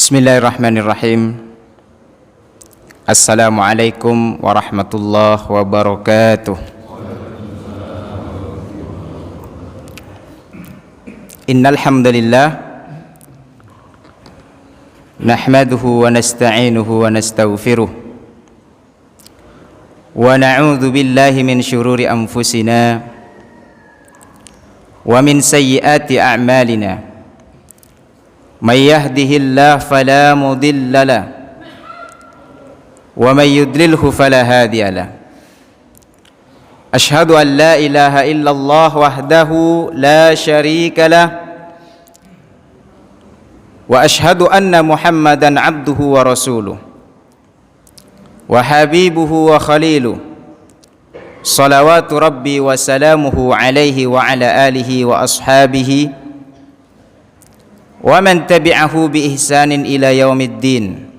Bismillahirrahmanirrahim. Assalamualaikum warahmatullahi wabarakatuh. Innal hamdalillah nahmaduhu wa nasta'inuhu wa nastaghfiruh wa na'udzu billahi min syururi anfusina wa min sayyiati a'malina. May yahdihillahu fala mudilla lahu wa may yudlilhu fala hadiya lahu. Asyhadu an la ilaha illallah wahdahu la syarika lahu wa asyhadu anna Muhammadan abduhu wa rasuluh wa habibuhu wa khaliluh. Salawatu rabbi wa salamuhu alaihi wa ala alihi wa ashabihi wa man tabi'ahu bi ihsanin ila yaumiddin.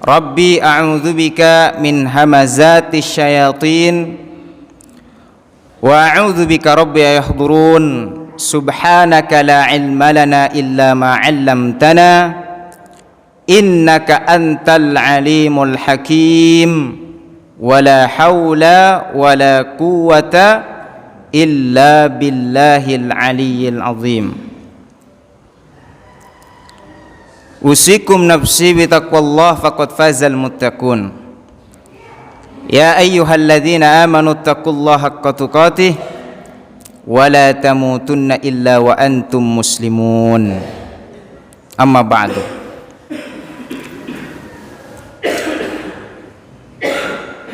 Rabbi a'udzu bika min hamazati syayatin wa a'udzu bika rabbi yahdurun. Subhanaka la ilma lana illa ma 'allamtana innaka antal alimul hakim. Wala haula wala quwwata illa billahil aliyyil azim. Usikum nafsi bitaqwallah faqad fazal muttaqun. Ya ayyuhalladzina amanu taqullaha haqqa tuqatih wa la tamutunna illa wa antum muslimun. Amma ba'du.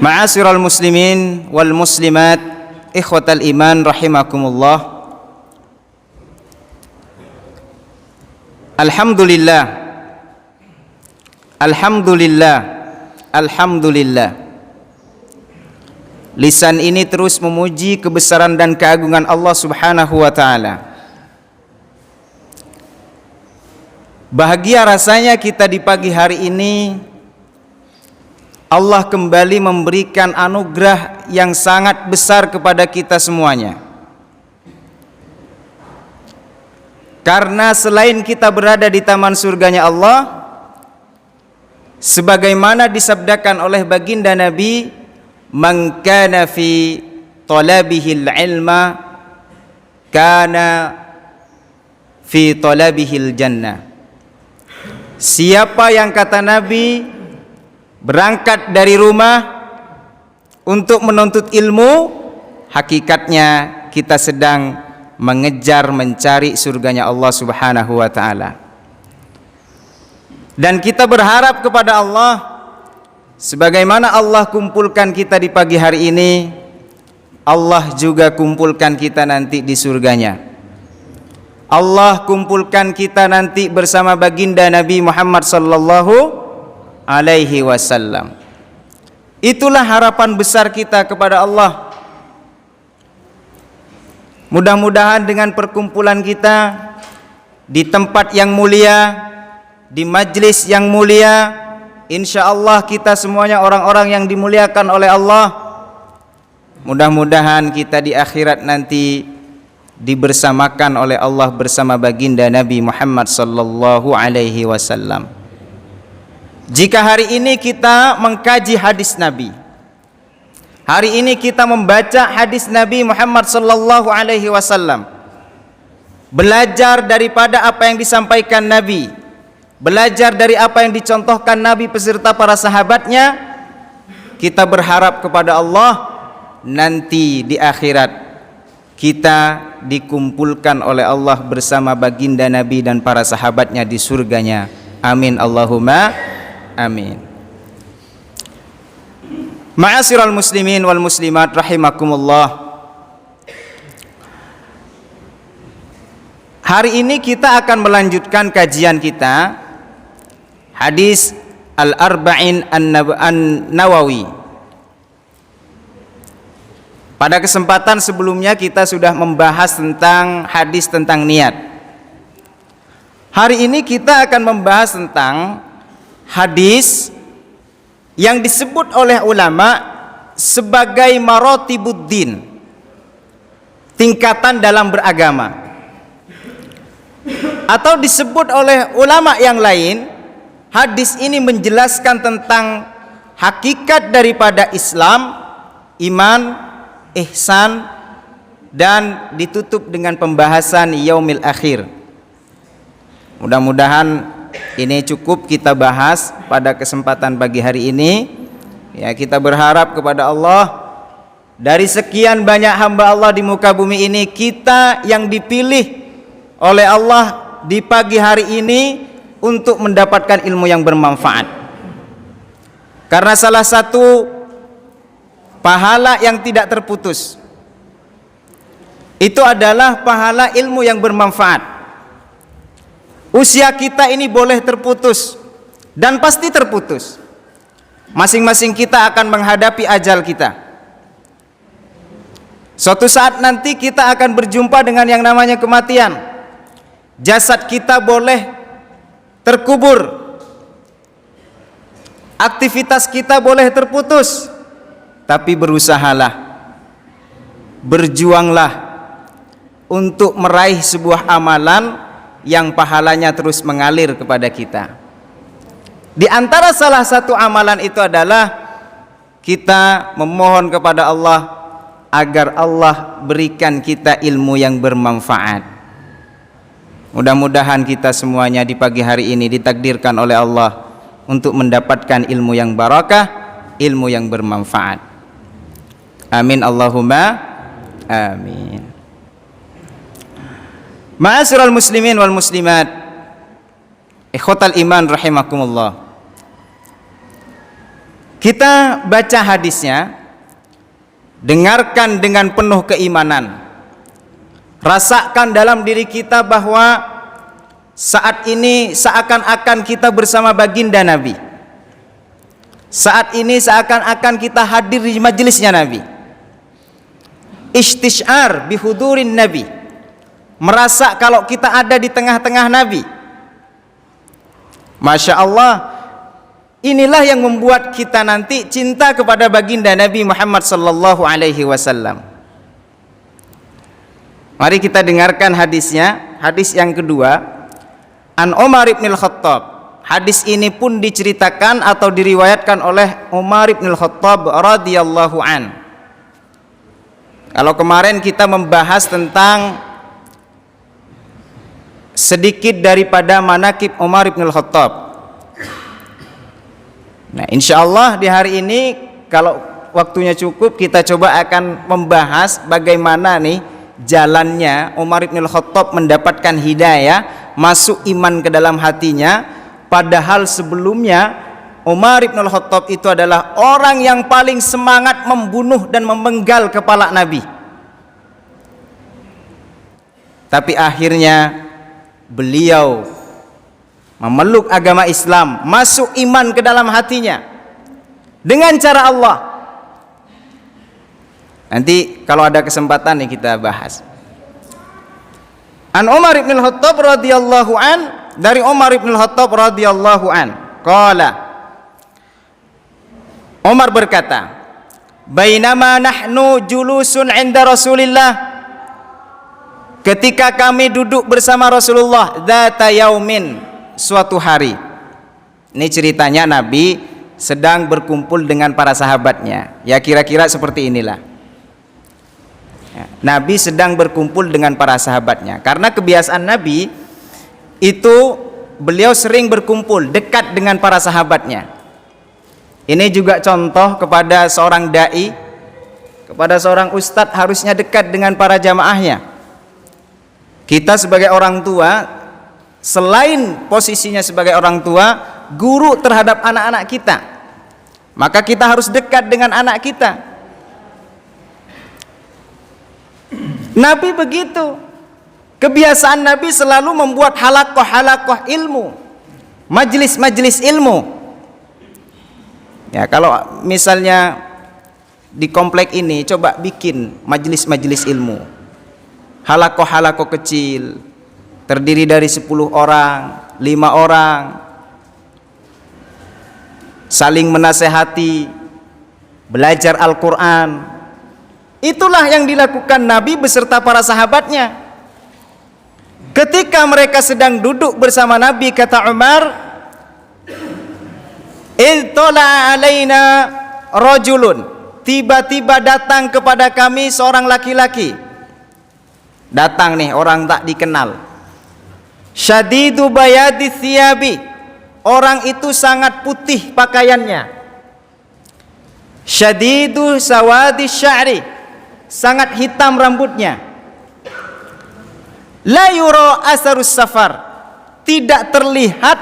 Ma'asyiral muslimin wal muslimat, ikhwatal iman rahimakumullah. Alhamdulillah. Alhamdulillah, alhamdulillah. Lisan ini terus memuji kebesaran dan keagungan Allah Subhanahu wa taala. Bahagia rasanya kita di pagi hari ini Allah kembali memberikan anugerah yang sangat besar kepada kita semuanya. Karena selain kita berada di taman surganya Allah, sebagaimana disabdakan oleh baginda Nabi, man kana fi talabihil ilma kana fi talabihil jannah. Siapa yang, kata Nabi, berangkat dari rumah untuk menuntut ilmu, hakikatnya kita sedang mengejar mencari surganya Allah Subhanahu wa taala. Dan kita berharap kepada Allah, sebagaimana Allah kumpulkan kita di pagi hari ini, Allah juga kumpulkan kita nanti di surganya. Allah kumpulkan kita nanti bersama baginda Nabi Muhammad sallallahu alaihi wasallam. Itulah harapan besar kita kepada Allah. Mudah-mudahan dengan perkumpulan kita di tempat yang mulia, di majlis yang mulia, insyaallah kita semuanya orang-orang yang dimuliakan oleh Allah. Mudah-mudahan kita di akhirat nanti dibersamakan oleh Allah bersama baginda Nabi Muhammad sallallahu alaihi wasallam. Jika hari ini kita mengkaji hadis Nabi, hari ini kita membaca hadis Nabi Muhammad sallallahu alaihi wasallam, belajar daripada apa yang disampaikan Nabi, belajar dari apa yang dicontohkan Nabi beserta para sahabatnya, kita berharap kepada Allah nanti di akhirat kita dikumpulkan oleh Allah bersama baginda Nabi dan para sahabatnya di surganya. Amin Allahumma amin. Ma'asyiral muslimin wal muslimat rahimakumullah. Hari ini kita akan melanjutkan kajian kita hadis Al-Arba'in An-Nawawi. Pada kesempatan sebelumnya kita sudah membahas tentang hadis tentang niat. Hari ini kita akan membahas tentang hadis yang disebut oleh ulama sebagai maratibuddin, tingkatan dalam beragama. atau disebut oleh ulama yang lain, hadis ini menjelaskan tentang hakikat daripada Islam, iman, ihsan, dan ditutup dengan pembahasan yaumil akhir. Mudah-mudahan ini cukup kita bahas pada kesempatan pagi hari ini. Ya, kita berharap kepada Allah, dari sekian banyak hamba Allah di muka bumi ini, kita yang dipilih oleh Allah di pagi hari ini untuk mendapatkan ilmu yang bermanfaat. Karena salah satu pahala yang tidak terputus itu adalah pahala ilmu yang bermanfaat. Usia kita ini boleh terputus dan pasti terputus. Masing-masing kita akan menghadapi ajal kita. Suatu saat nanti kita akan berjumpa dengan yang namanya kematian. Jasad kita boleh terkubur, aktivitas kita boleh terputus, tapi berusahalah, berjuanglah untuk meraih sebuah amalan yang pahalanya terus mengalir kepada kita. Di antara salah satu amalan itu adalah kita memohon kepada Allah agar Allah berikan kita ilmu yang bermanfaat. Mudah-mudahan kita semuanya di pagi hari ini ditakdirkan oleh Allah untuk mendapatkan ilmu yang barakah, ilmu yang bermanfaat. Amin Allahumma amin. Ma'asyiral muslimin wal muslimat, ikhwatal iman rahimakumullah. Kita baca hadisnya, dengarkan dengan penuh keimanan, rasakan dalam diri kita bahwa saat ini seakan-akan kita bersama baginda Nabi. Saat ini seakan-akan kita hadir di majelisnya Nabi. Istish'ar bihudurin Nabi, merasa kalau kita ada di tengah-tengah Nabi. Masya Allah, inilah yang membuat kita nanti cinta kepada baginda Nabi Muhammad sallallahu alaihi wasallam. Mari kita dengarkan hadisnya. Hadis yang kedua, An Umar ibn al-Khattab. Hadis ini pun diceritakan atau diriwayatkan oleh Umar ibn al-Khattab radhiyallahu an. Kalau kemarin kita membahas tentang sedikit daripada manaqib Umar ibn al-Khattab. Nah, insyaallah di hari ini kalau waktunya cukup, kita coba akan membahas bagaimana nih jalannya Umar ibn al-Khattab mendapatkan hidayah, masuk iman ke dalam hatinya. Padahal sebelumnya Umar ibn al-Khattab itu adalah orang yang paling semangat membunuh dan memenggal kepala Nabi. Tapi akhirnya beliau memeluk agama Islam, masuk iman ke dalam hatinya dengan cara Allah. Nanti kalau ada kesempatan nih kita bahas. An Umar ibn al-Khattab radhiyallahu an, dari Umar ibn al-Khattab radhiyallahu an, qala, Umar berkata, bainama nahnu julusun 'inda Rasulillah, ketika kami duduk bersama Rasulullah, dzata yaumin, suatu hari. Ini ceritanya Nabi sedang berkumpul dengan para sahabatnya. Ya kira-kira seperti inilah. Nabi sedang berkumpul dengan para sahabatnya. Karena kebiasaan Nabi itu beliau sering berkumpul dekat dengan para sahabatnya. Ini juga contoh kepada seorang dai, kepada seorang ustadz, harusnya dekat dengan para jamaahnya. Kita sebagai orang tua, selain posisinya sebagai orang tua, guru terhadap anak-anak kita, maka kita harus dekat dengan anak kita. Nabi begitu. Kebiasaan Nabi selalu membuat halakoh-halakoh ilmu, majlis-majlis ilmu. Ya, kalau misalnya di komplek ini coba bikin majlis-majlis ilmu, halakoh-halakoh kecil, terdiri dari 10 orang, 5 orang, saling menasehati, belajar Al-Quran. Itulah yang dilakukan Nabi beserta para sahabatnya. Ketika mereka sedang duduk bersama Nabi, kata Umar, "Iltala alaina rajulun." Tiba-tiba datang kepada kami seorang laki-laki. Datang nih, orang tak dikenal. Syadidu bayadi thiyabi. Orang itu sangat putih pakaiannya. Syadidu sawadi sya'ri. Sangat hitam rambutnya. La yura asarus safar. Tidak terlihat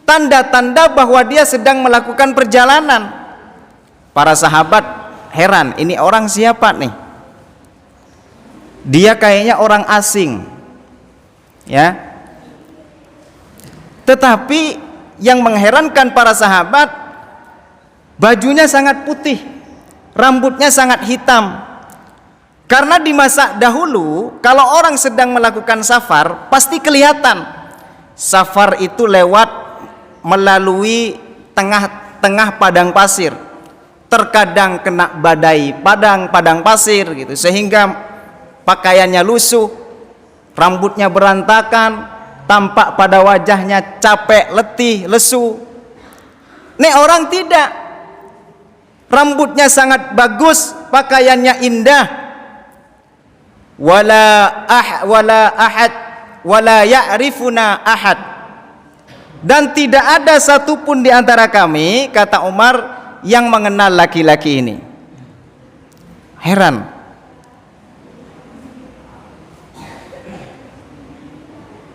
tanda-tanda bahwa dia sedang melakukan perjalanan. Para sahabat heran, ini orang siapa nih? Dia kayaknya orang asing, ya. Tetapi yang mengherankan para sahabat, bajunya sangat putih, rambutnya sangat hitam. Karena di masa dahulu, kalau orang sedang melakukan safar, pasti kelihatan. Safar itu lewat melalui tengah-tengah padang pasir. Terkadang kena badai padang pasir gitu, sehingga pakaiannya lusuh, rambutnya berantakan, tampak pada wajahnya capek, letih, lesu. Nih orang tidak, rambutnya sangat bagus, pakaiannya indah. Wala ya'rifuna ahad. Dan tidak ada satupun di antara kami, kata Umar, yang mengenal laki-laki ini. Heran.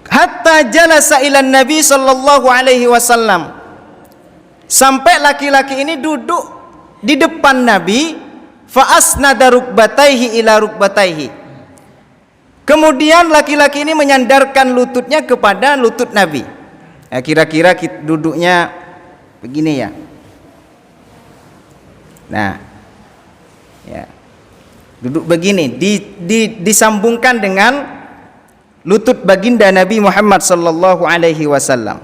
Hatta jalasa ila Nabi sallallahu alaihi wasallam. Sampai laki-laki ini duduk di depan Nabi, fa asnada rukbataihi ila rukbataihi. Kemudian laki-laki ini menyandarkan lututnya kepada lutut Nabi. Ya, kira-kira duduknya begini ya. Nah, ya, duduk begini, disambungkan dengan lutut baginda Nabi Muhammad sallallahu alaihi wasallam.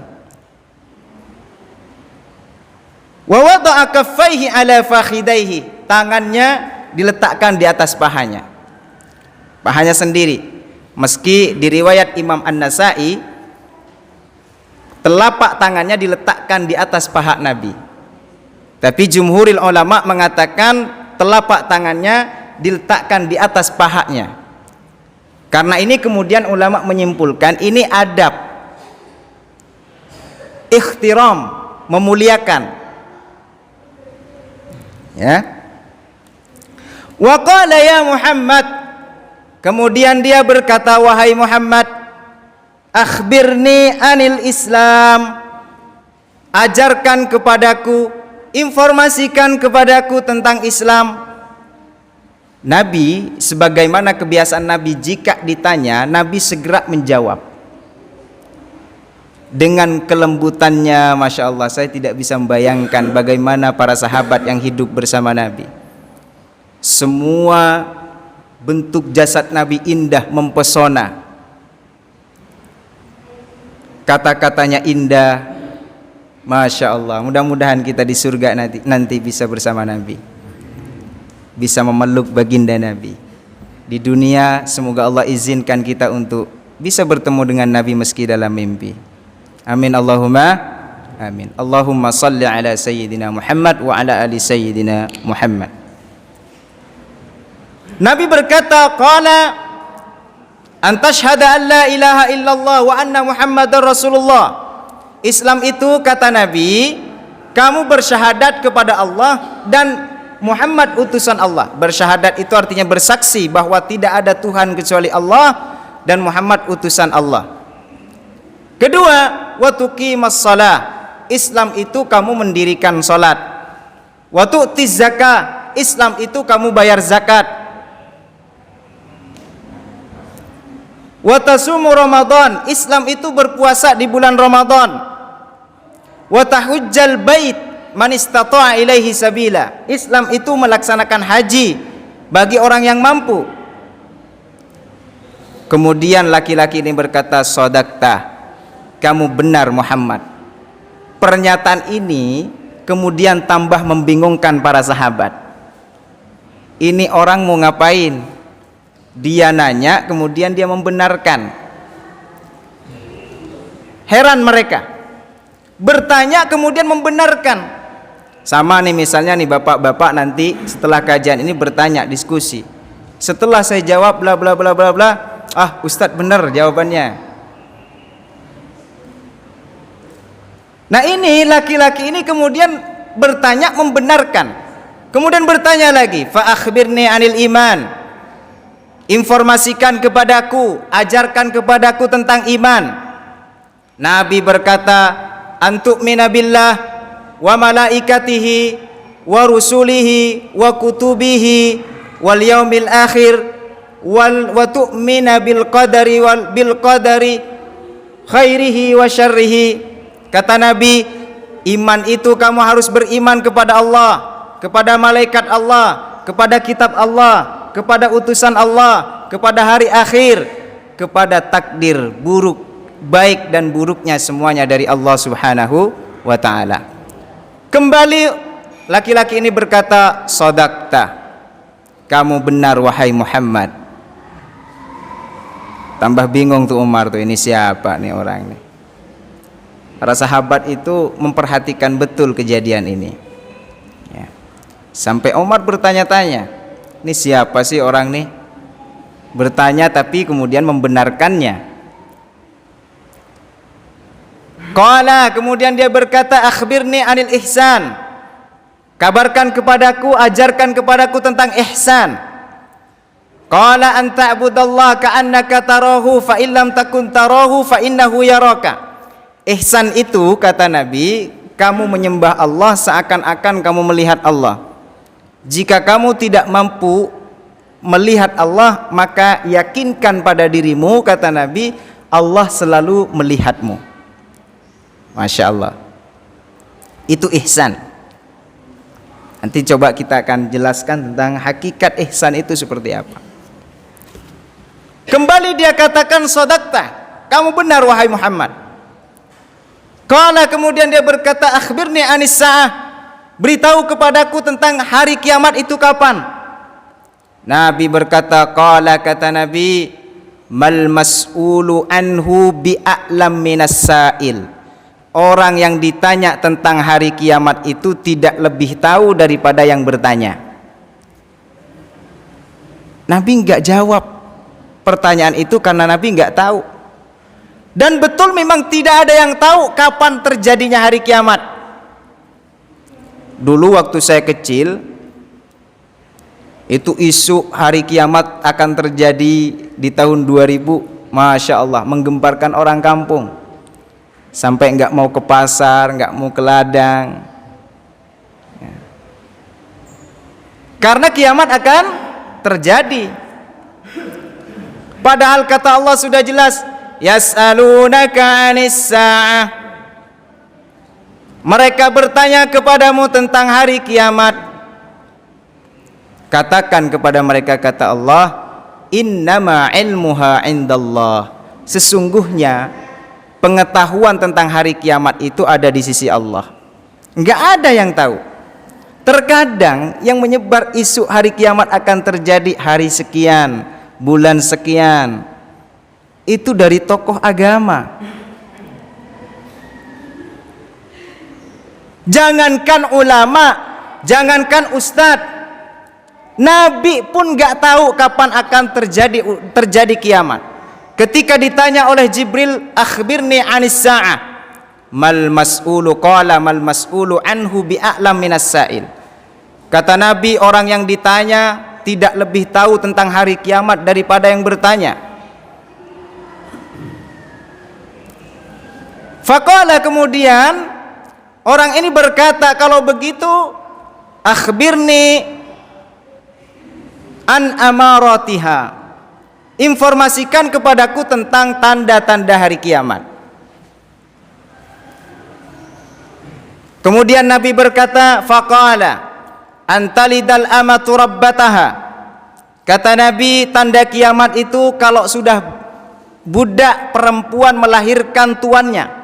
Wa wada'a kaffaihi ala fakhidaihi. Tangannya diletakkan di atas pahanya. Pahanya sendiri. Meski di riwayat Imam An-Nasa'i, telapak tangannya diletakkan di atas paha Nabi. Tapi jumhuril ulama mengatakan telapak tangannya diletakkan di atas pahanya. Karena ini kemudian ulama menyimpulkan ini adab, ikhtiram, memuliakan. Ya. Wa qala ya Muhammad. Kemudian dia berkata, wahai Muhammad, akhbirni anil Islam. Ajarkan kepadaku, informasikan kepadaku tentang Islam. Nabi, sebagaimana kebiasaan Nabi, jika ditanya, Nabi segera menjawab dengan kelembutannya. Masya Allah, saya tidak bisa membayangkan bagaimana para sahabat yang hidup bersama Nabi. Semua bentuk jasad Nabi indah, mempesona, kata-katanya indah. Masya Allah, mudah-mudahan kita di surga nanti bisa bersama Nabi, bisa memeluk baginda Nabi. Di dunia semoga Allah izinkan kita untuk bisa bertemu dengan Nabi meski dalam mimpi. Amin Allahumma amin. Allahumma salli ala sayyidina Muhammad wa ala ali sayyidina Muhammad. Nabi berkata, qala antashhada an la ilaha illallah wa anna Muhammadar Rasulullah. Islam itu, kata Nabi, kamu bersyahadat kepada Allah dan Muhammad utusan Allah. Bersyahadat itu artinya bersaksi bahwa tidak ada Tuhan kecuali Allah dan Muhammad utusan Allah. Kedua, wa tuqimas shalah. Islam itu kamu mendirikan salat. Wa tu'tiz zakah. Islam itu kamu bayar zakat. Wa tasumu Ramadan. Islam itu berpuasa di bulan Ramadan. Wa tahujjal bait man istata'a ilaihi sabila. Islam itu melaksanakan haji bagi orang yang mampu. Kemudian laki-laki ini berkata, shadaqta, kamu benar Muhammad. Pernyataan ini kemudian tambah membingungkan para sahabat. Ini orang mau ngapain? Dia nanya, kemudian dia membenarkan. Heran mereka. Bertanya kemudian membenarkan. Sama nih misalnya nih bapak-bapak nanti setelah kajian ini bertanya, diskusi. Setelah saya jawab bla bla bla bla bla, Ustadz benar jawabannya. Nah ini laki-laki ini kemudian bertanya membenarkan. Kemudian bertanya lagi, fa akhbirni anil iman. Informasikan kepadaku, ajarkan kepadaku tentang iman. Nabi berkata, antu'mina billah wa malaikatihi wa rusulihi wa kutubihi wal yaumil akhir wa tu'mina bil qadari khairihi wa syarrihi. Kata Nabi, iman itu kamu harus beriman kepada Allah, kepada malaikat Allah, kepada kitab Allah, kepada utusan Allah, kepada hari akhir, kepada takdir buruk, baik dan buruknya semuanya dari Allah Subhanahu wa ta'ala. Kembali laki-laki ini berkata, shadaqta, kamu benar wahai Muhammad. Tambah bingung tuh Umar tuh, ini siapa nih orang nih. Para sahabat itu memperhatikan betul kejadian ini ya. Sampai Umar bertanya-tanya, ini siapa sih orang nih? Bertanya tapi kemudian membenarkannya. Qala, kemudian dia berkata, akhbirni anil ihsan. Kabarkan kepadaku, ajarkan kepadaku tentang ihsan. Qala an ta'budallaha ka'annaka tarahu fa illam takun tarahu fa innahu yaraka. Ihsan itu, kata Nabi, kamu menyembah Allah seakan-akan kamu melihat Allah. Jika kamu tidak mampu melihat Allah, maka yakinkan pada dirimu, kata Nabi, Allah selalu melihatmu. Masya Allah. Itu ihsan. Nanti coba kita akan jelaskan tentang hakikat ihsan itu seperti apa. Kembali dia katakan, shadaqta, kamu benar wahai Muhammad. Qala, kemudian dia berkata, akhbirni anis sa'ah, beritahu kepadaku tentang hari kiamat itu kapan. Nabi berkata, qala, kata Nabi, mal mas'ulu anhu bi'a'lam minas sa'il. Orang yang ditanya tentang hari kiamat itu tidak lebih tahu daripada yang bertanya. Nabi enggak jawab pertanyaan itu karena Nabi enggak tahu. Dan betul memang tidak ada yang tahu kapan terjadinya hari kiamat. Dulu waktu saya kecil, itu isu hari kiamat akan terjadi di tahun 2000, Masya Allah, menggemparkan orang kampung. Sampai nggak mau ke pasar, nggak mau ke ladang. Karena kiamat akan terjadi. Padahal kata Allah sudah jelas, yas'alunaka 'anis sa'ah. Mereka bertanya kepadamu tentang hari kiamat. Katakan kepada mereka, kata Allah, innama ilmuha indallah. Sesungguhnya pengetahuan tentang hari kiamat itu ada di sisi Allah. Enggak ada yang tahu. Terkadang yang menyebar isu hari kiamat akan terjadi hari sekian, bulan sekian, itu dari tokoh agama. Jangankan ulama, jangankan ustadz, Nabi pun nggak tahu kapan akan terjadi kiamat. Ketika ditanya oleh Jibril, akhbirni anis sa'ah, mal mas'ulu qala mal mas'ulu anhu bi'a'lam minas sa'il. Kata Nabi, orang yang ditanya tidak lebih tahu tentang hari kiamat daripada yang bertanya. Faqala, kemudian orang ini berkata, kalau begitu akhbirni an amaratiha, informasikan kepadaku tentang tanda-tanda hari kiamat. Kemudian Nabi berkata, faqala antalidal amatu rabbataha. Kata Nabi, tanda kiamat itu kalau sudah budak perempuan melahirkan tuannya.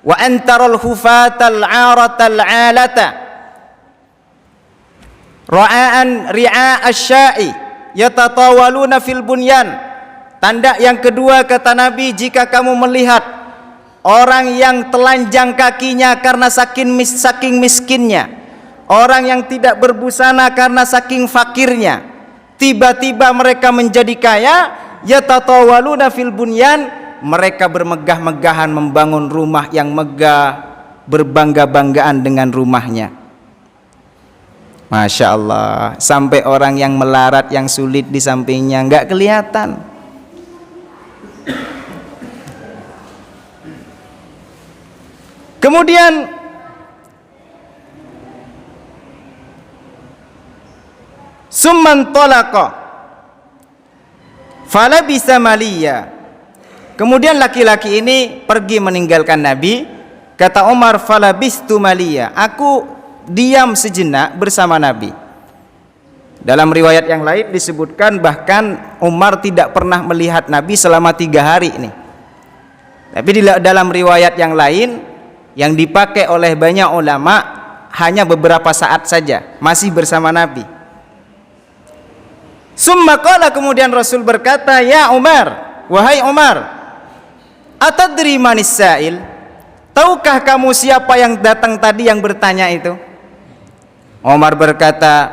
Wa antarul hufatal 'aratal 'alata ra'an ri'a asya'i yatatawaluna fil bunyan. Tanda yang kedua, kata Nabi, jika kamu melihat orang yang telanjang kakinya karena saking miskinnya, orang yang tidak berbusana karena saking fakirnya, tiba-tiba mereka menjadi kaya. Yatatawaluna fil bunyan, mereka bermegah-megahan membangun rumah yang megah, berbangga-banggaan dengan rumahnya. Masya Allah, sampai orang yang melarat, yang sulit di sampingnya nggak kelihatan. Kemudian summan talaqa fala bisa maliya. Kemudian laki-laki ini pergi meninggalkan Nabi. Kata Umar, fala bistu maliya, aku diam sejenak bersama Nabi. Dalam riwayat yang lain disebutkan bahkan Umar tidak pernah melihat Nabi selama 3 hari ini. Tapi dalam riwayat yang lain yang dipakai oleh banyak ulama, hanya beberapa saat saja masih bersama Nabi. Summa qala, kemudian Rasul berkata, ya Umar, wahai Umar, atadri manis sa'il, tahukah kamu siapa yang datang tadi yang bertanya itu? Umar berkata,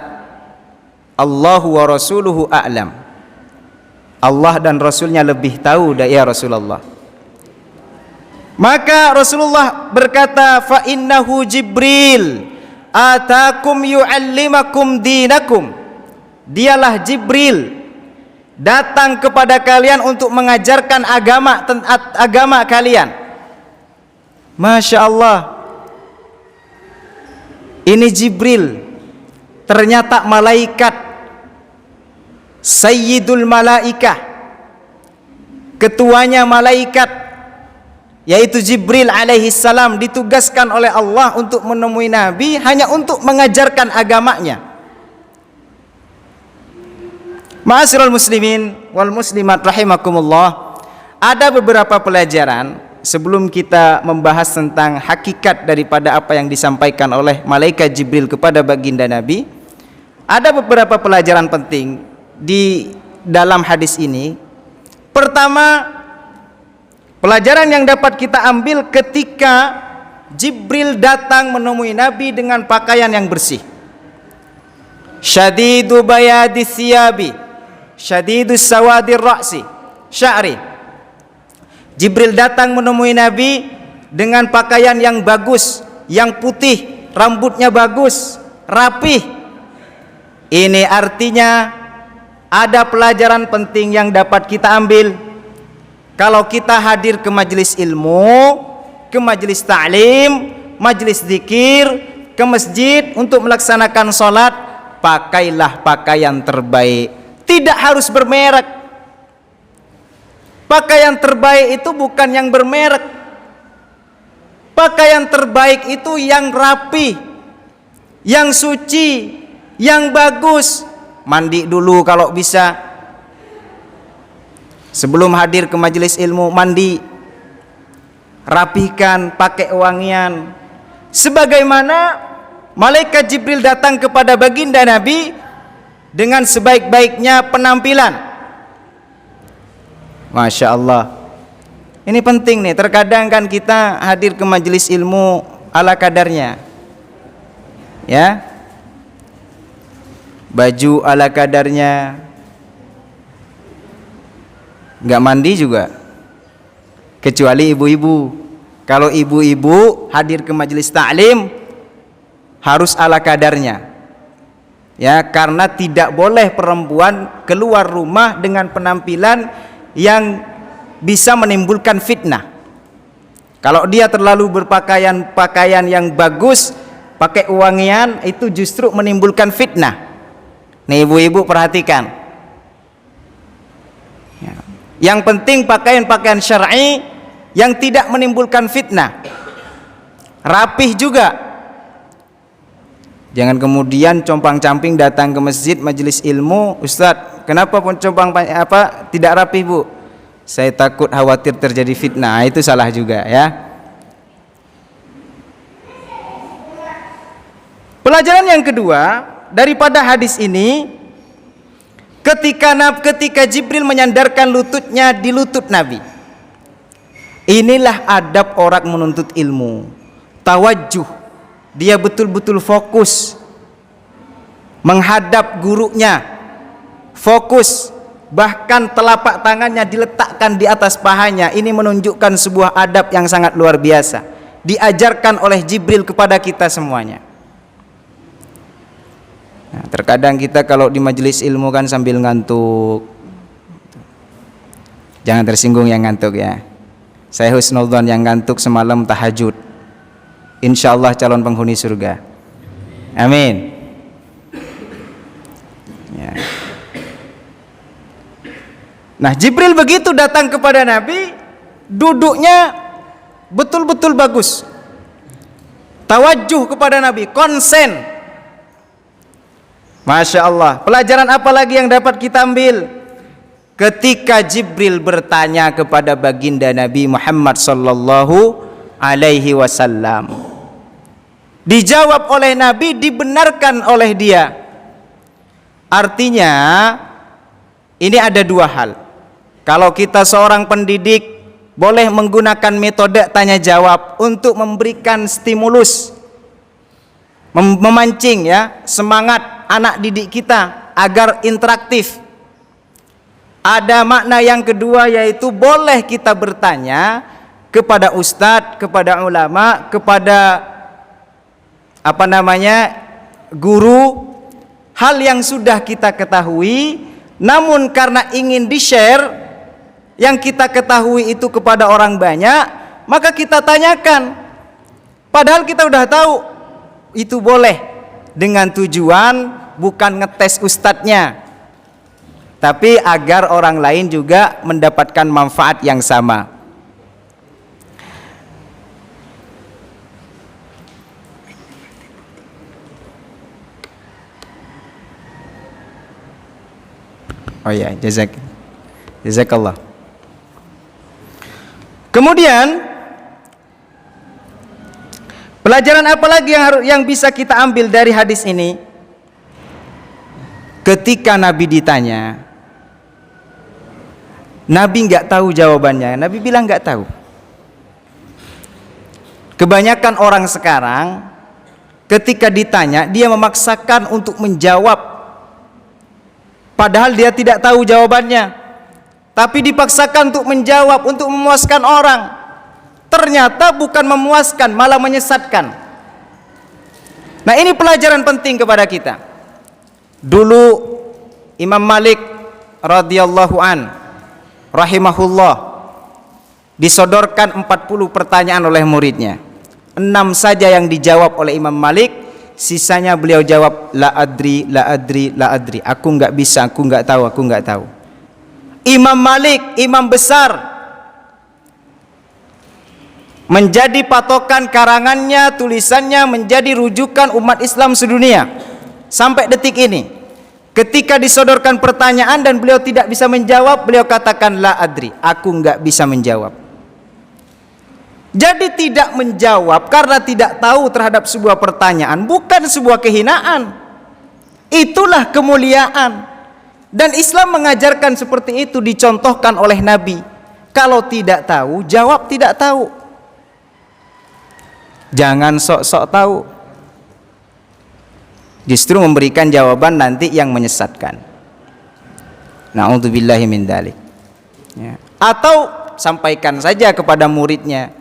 Allahu wa rasuluhu a'lam, Allah dan Rasulnya lebih tahu ya Rasulullah. Maka Rasulullah berkata, fa innahu Jibril atakum yu'allimakum dinakum, dialah Jibril datang kepada kalian untuk mengajarkan agama kalian. Masya Allah, ini Jibril ternyata malaikat, Sayyidul Malaikah, ketuanya malaikat, yaitu Jibril alaihi salam, ditugaskan oleh Allah untuk menemui Nabi hanya untuk mengajarkan agamanya. Ma'asyiral muslimin wal muslimat rahimakumullah, ada beberapa pelajaran sebelum kita membahas tentang hakikat daripada apa yang disampaikan oleh malaikat Jibril kepada baginda Nabi. Ada beberapa pelajaran penting di dalam hadis ini. Pertama, pelajaran yang dapat kita ambil ketika Jibril datang menemui Nabi dengan pakaian yang bersih. Syadidu bayadis siyabi, syadidus sawadir ra'si sya'ri. Jibril datang menemui Nabi dengan pakaian yang bagus, yang putih, rambutnya bagus, rapih. Ini artinya ada pelajaran penting yang dapat kita ambil. Kalau kita hadir ke majelis ilmu, ke majelis ta'lim, majelis zikir, ke masjid untuk melaksanakan sholat, pakailah pakaian terbaik. Tidak harus bermerek. Pakaian terbaik itu bukan yang bermerek. Pakaian terbaik itu yang rapi, yang suci, yang bagus. Mandi dulu kalau bisa. Sebelum hadir ke majelis ilmu, mandi, rapihkan, pakai wangian. Sebagaimana malaikat Jibril datang kepada baginda Nabi dengan sebaik-baiknya penampilan. Masya Allah, ini penting nih. Terkadang kan kita hadir ke majelis ilmu ala kadarnya, ya, baju ala kadarnya, nggak mandi juga, kecuali ibu-ibu. Kalau ibu-ibu hadir ke majelis ta'lim harus ala kadarnya, ya, karena tidak boleh perempuan keluar rumah dengan penampilan yang bisa menimbulkan fitnah. Kalau dia terlalu berpakaian yang bagus, pakai wangian, itu justru menimbulkan fitnah. Nih ibu-ibu perhatikan, ya. Yang penting pakaian syar'i yang tidak menimbulkan fitnah, rapih juga. Jangan kemudian compang-camping datang ke masjid majelis ilmu, Ustadz, kenapa pun compang tidak rapi Bu? Saya takut khawatir terjadi fitnah. Itu salah juga, ya. Pelajaran yang kedua daripada hadis ini, ketika Jibril menyandarkan lututnya di lutut Nabi, Inilah adab orang menuntut ilmu. Tawajjuh, dia betul-betul fokus menghadap gurunya, fokus, bahkan telapak tangannya diletakkan di atas pahanya. Ini menunjukkan sebuah adab yang sangat luar biasa, diajarkan oleh Jibril kepada kita semuanya. Nah, terkadang kita kalau di majelis ilmu kan sambil ngantuk. Jangan tersinggung yang ngantuk ya. Saya husnudzon yang ngantuk semalam tahajud, insyaallah calon penghuni surga. Amin ya. Nah, Jibril begitu datang kepada Nabi, duduknya betul-betul bagus, tawajjuh kepada Nabi, konsen. Masya Allah. Pelajaran apa lagi yang dapat kita ambil? Ketika Jibril bertanya kepada baginda Nabi Muhammad sallallahu alaihi wasallam, dijawab oleh Nabi, dibenarkan oleh dia. Artinya ini ada dua hal. Kalau kita seorang pendidik, boleh menggunakan metode tanya jawab untuk memberikan stimulus, memancing ya semangat anak didik kita agar interaktif. Ada makna yang kedua, yaitu boleh kita bertanya kepada ustadz, kepada ulama, kepada guru, hal yang sudah kita ketahui, namun karena ingin di-share yang kita ketahui itu kepada orang banyak, maka kita tanyakan. Padahal kita udah tahu itu boleh, dengan tujuan bukan ngetes ustadznya, tapi agar orang lain juga mendapatkan manfaat yang sama. Oh ya, jazakallah. Kemudian pelajaran apa lagi yang bisa kita ambil dari hadis ini? Ketika Nabi ditanya, Nabi nggak tahu jawabannya. Nabi bilang nggak tahu. Kebanyakan orang sekarang ketika ditanya, dia memaksakan untuk menjawab, padahal dia tidak tahu jawabannya, tapi dipaksakan untuk menjawab untuk memuaskan orang. Ternyata bukan memuaskan, malah menyesatkan. Nah, ini pelajaran penting kepada kita. Dulu Imam Malik radhiyallahu an rahimahullah disodorkan 40 pertanyaan oleh muridnya. 6 saja yang dijawab oleh Imam Malik, sisanya beliau jawab la adri, la adri, la adri. Aku nggak bisa, aku nggak tahu, aku nggak tahu. Imam Malik, imam besar, menjadi patokan karangannya, tulisannya menjadi rujukan umat Islam sedunia sampai detik ini. Ketika disodorkan pertanyaan dan beliau tidak bisa menjawab, beliau katakan la adri, aku nggak bisa menjawab. Jadi tidak menjawab karena tidak tahu terhadap sebuah pertanyaan bukan sebuah kehinaan. Itulah kemuliaan. Dan Islam mengajarkan seperti itu, dicontohkan oleh Nabi. Kalau tidak tahu, jawab tidak tahu. Jangan sok-sok tahu. Justru memberikan jawaban nanti yang menyesatkan. Na'udzubillahi min dzalik. Ya. Atau sampaikan saja kepada muridnya,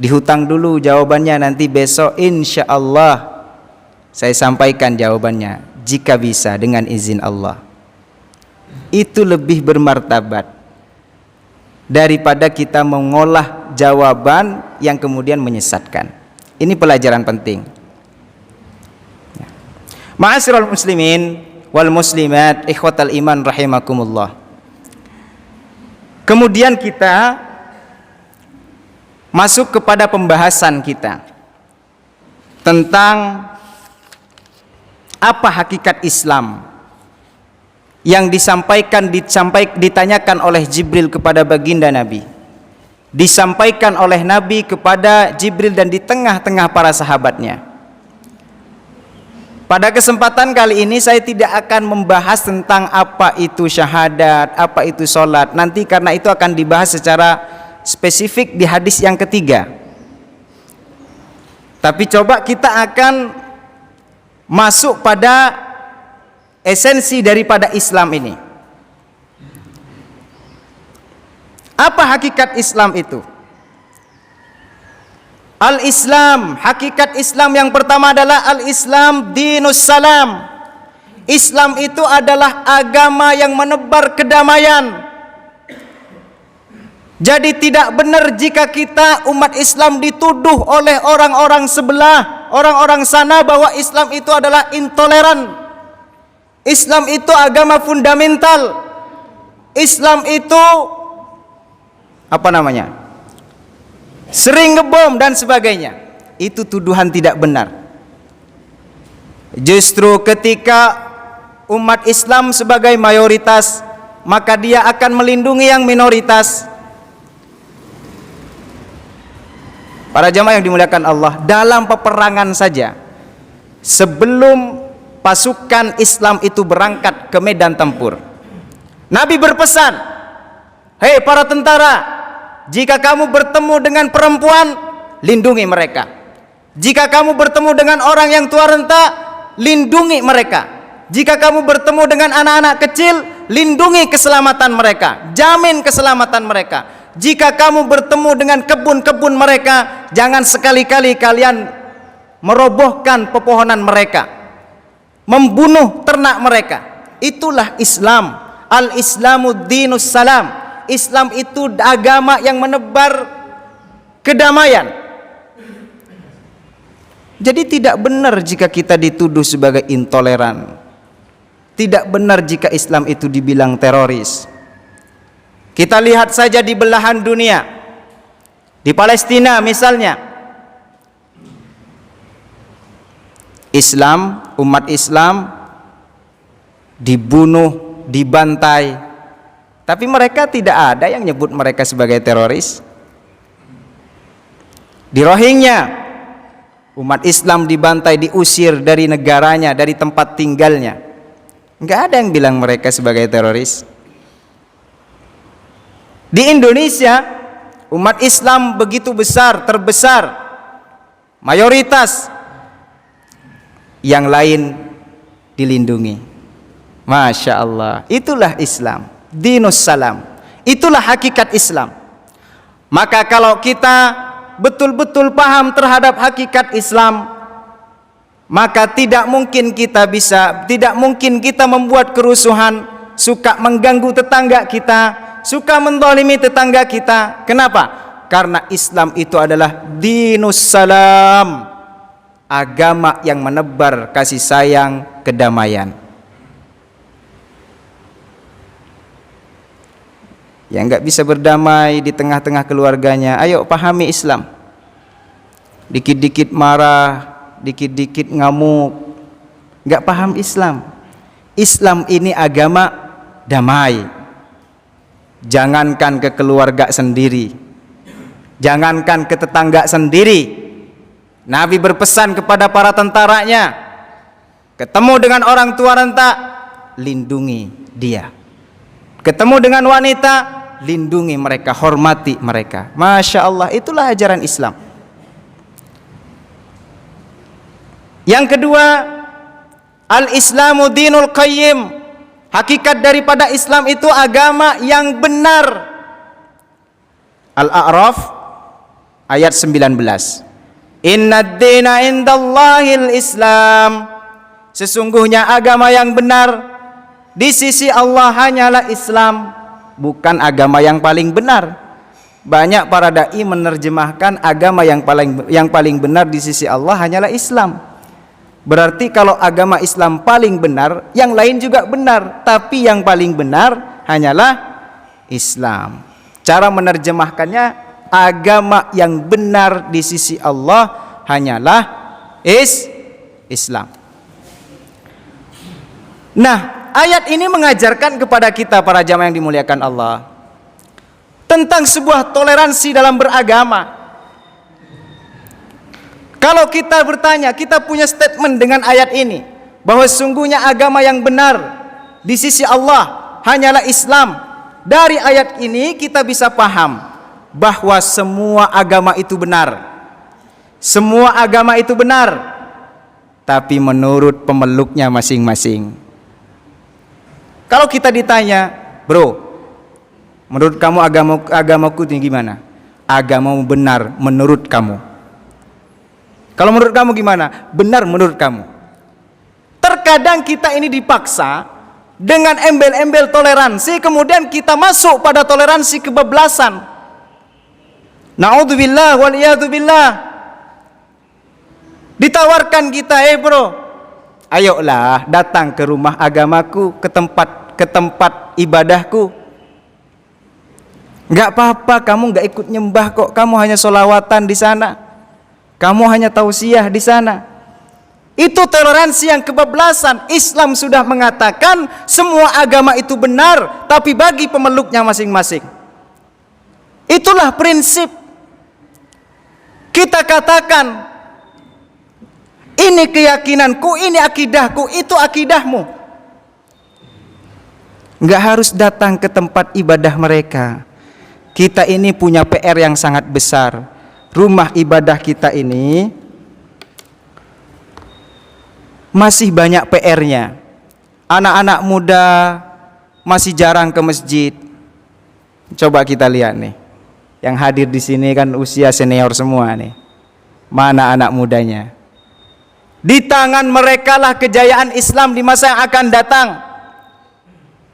dihutang dulu jawabannya, nanti besok insya Allah saya sampaikan jawabannya, jika bisa dengan izin Allah. Itu lebih bermartabat daripada kita mengolah jawaban yang kemudian menyesatkan. Ini pelajaran penting. Ma'asyiral muslimin wal muslimat, ikhwatal iman rahimakumullah. Kemudian kita masuk kepada pembahasan kita tentang apa hakikat Islam yang ditanyakan oleh Jibril kepada baginda Nabi, disampaikan oleh Nabi kepada Jibril dan di tengah-tengah para sahabatnya. Pada kesempatan kali ini saya tidak akan membahas tentang apa itu syahadat, apa itu sholat. Nanti karena itu akan dibahas secara spesifik di hadis yang ketiga. Tapi coba kita akan masuk pada esensi daripada Islam ini. Apa hakikat Islam itu? Al-Islam, hakikat Islam yang pertama adalah Al-Islam dinus salam. Islam itu adalah agama yang menebar kedamaian. Jadi tidak benar jika kita umat Islam dituduh oleh orang-orang sebelah, orang-orang sana bahwa Islam itu adalah intoleran. Islam itu agama fundamental. Islam itu sering ngebom dan sebagainya. Itu tuduhan tidak benar. Justru ketika umat Islam sebagai mayoritas, maka dia akan melindungi yang minoritas. Para jamaah yang dimuliakan Allah, dalam peperangan saja, sebelum pasukan Islam itu berangkat ke medan tempur, Nabi berpesan, "Hei para tentara, jika kamu bertemu dengan perempuan, lindungi mereka. Jika kamu bertemu dengan orang yang tua renta, lindungi mereka. Jika kamu bertemu dengan anak-anak kecil, lindungi keselamatan mereka, jamin keselamatan mereka. Jika kamu bertemu dengan kebun-kebun mereka, jangan sekali-kali kalian merobohkan pepohonan mereka, membunuh ternak mereka." Itulah Islam. Al-Islamu dinus salam. Islam itu agama yang menebar kedamaian. Jadi tidak benar jika kita dituduh sebagai intoleran. Tidak benar jika Islam itu dibilang teroris. Kita lihat saja di belahan dunia, di Palestina misalnya, umat Islam dibunuh, dibantai, tapi mereka tidak ada yang nyebut mereka sebagai teroris. Di Rohingya, umat Islam dibantai, diusir dari negaranya, dari tempat tinggalnya. Nggak ada yang bilang mereka sebagai teroris. Di Indonesia, umat Islam begitu besar, terbesar, mayoritas, yang lain dilindungi. Masya Allah, itulah Islam, dinus salam. Itulah hakikat Islam. Maka kalau kita betul-betul paham terhadap hakikat Islam, maka tidak mungkin kita membuat kerusuhan, suka mengganggu tetangga kita, suka mendolimi tetangga kita. Kenapa? Karena Islam itu adalah dinus salam, agama yang menebar kasih sayang, kedamaian. Yang nggak bisa berdamai di tengah-tengah keluarganya, ayo pahami Islam. Dikit-dikit marah, dikit-dikit ngamuk, nggak paham Islam. Islam ini agama damai. Jangankan ke keluarga sendiri, jangankan ke tetangga sendiri, Nabi berpesan kepada para tentaranya, ketemu dengan orang tua renta, lindungi dia. Ketemu dengan wanita, lindungi mereka, hormati mereka. Masya Allah, itulah ajaran Islam. Yang kedua, Al-Islamu dinul qayyim. Hakikat daripada Islam itu agama yang benar. Al-A'raf ayat 19. Innad dina indallahil Islam. Sesungguhnya agama yang benar di sisi Allah hanyalah Islam, bukan agama yang paling benar. Banyak para dai menerjemahkan agama yang paling benar di sisi Allah hanyalah Islam. Berarti kalau agama Islam paling benar, yang lain juga benar, tapi yang paling benar hanyalah Islam. Cara menerjemahkannya, agama yang benar di sisi Allah hanyalah Islam. Nah, ayat ini mengajarkan kepada kita para jamaah yang dimuliakan Allah tentang sebuah toleransi dalam beragama. Kalau kita bertanya, kita punya statement dengan ayat ini, bahwa sungguhnya agama yang benar di sisi Allah hanyalah Islam. Dari ayat ini kita bisa paham bahwa semua agama itu benar. Semua agama itu benar, tapi menurut pemeluknya masing-masing. Kalau kita ditanya, bro, menurut kamu agamaku ini gimana? Agamamu benar menurut kamu. Kalau menurut kamu gimana? Benar menurut kamu. Terkadang kita ini dipaksa dengan embel-embel toleransi, kemudian kita masuk pada toleransi kebablasan. Na'udzubillah waliyadzubillah. Ditawarkan kita, bro, ayolah datang ke rumah agamaku, ke tempat ibadahku. Enggak apa-apa, kamu enggak ikut nyembah kok, kamu hanya sholawatan di sana, kamu hanya tausiah di sana. Itu toleransi yang kebablasan. Islam sudah mengatakan semua agama itu benar, tapi bagi pemeluknya masing-masing. Itulah prinsip. Kita katakan, ini keyakinanku, ini akidahku, itu akidahmu. Enggak harus datang ke tempat ibadah mereka. Kita ini punya PR yang sangat besar. Rumah ibadah kita ini masih banyak PR-nya. Anak-anak muda masih jarang ke masjid. Coba kita lihat nih. Yang hadir di sini kan usia senior semua nih. Mana anak mudanya? Di tangan mereka lah kejayaan Islam di masa yang akan datang.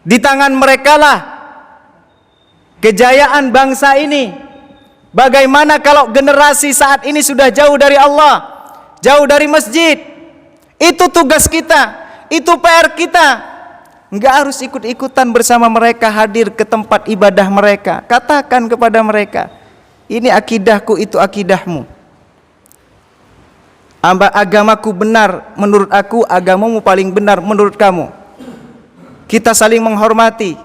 Di tangan mereka lah kejayaan bangsa ini. Bagaimana kalau generasi saat ini sudah jauh dari Allah, jauh dari masjid? Itu tugas kita, itu PR kita. Enggak harus ikut-ikutan bersama mereka hadir ke tempat ibadah mereka. Katakan kepada mereka, ini akidahku, itu akidahmu. Agamaku benar menurut aku, agamamu paling benar menurut kamu. Kita saling menghormati.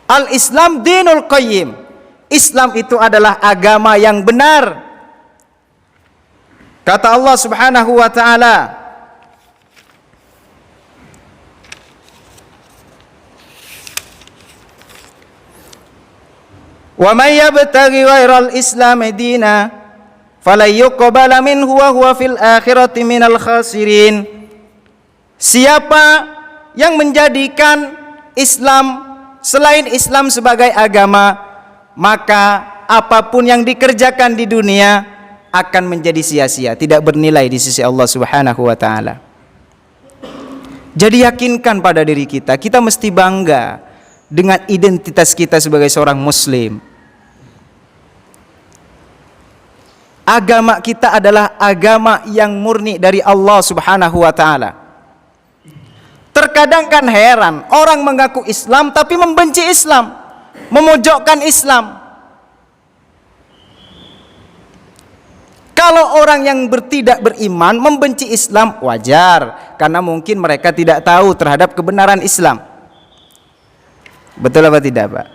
Al-Islam dinul qayyim. Islam itu adalah agama yang benar. Kata Allah Subhanahu wa taala, "Wa may yabtaghi ghairal Islam dina falan yuqbala minhu wa huwa fil akhirati minal khasirin." Siapa yang menjadikan Islam selain Islam sebagai agama, maka apapun yang dikerjakan di dunia akan menjadi sia-sia, tidak bernilai di sisi Allah Subhanahu wa taala. Jadi yakinkan pada diri kita, kita mesti bangga dengan identitas kita sebagai seorang muslim. Agama kita adalah agama yang murni dari Allah Subhanahu wa taala. Terkadang kan heran, orang mengaku Islam tapi membenci Islam, memojokkan Islam. Kalau orang yang tidak beriman membenci Islam, wajar, karena mungkin mereka tidak tahu terhadap kebenaran Islam. Betul apa tidak, Pak?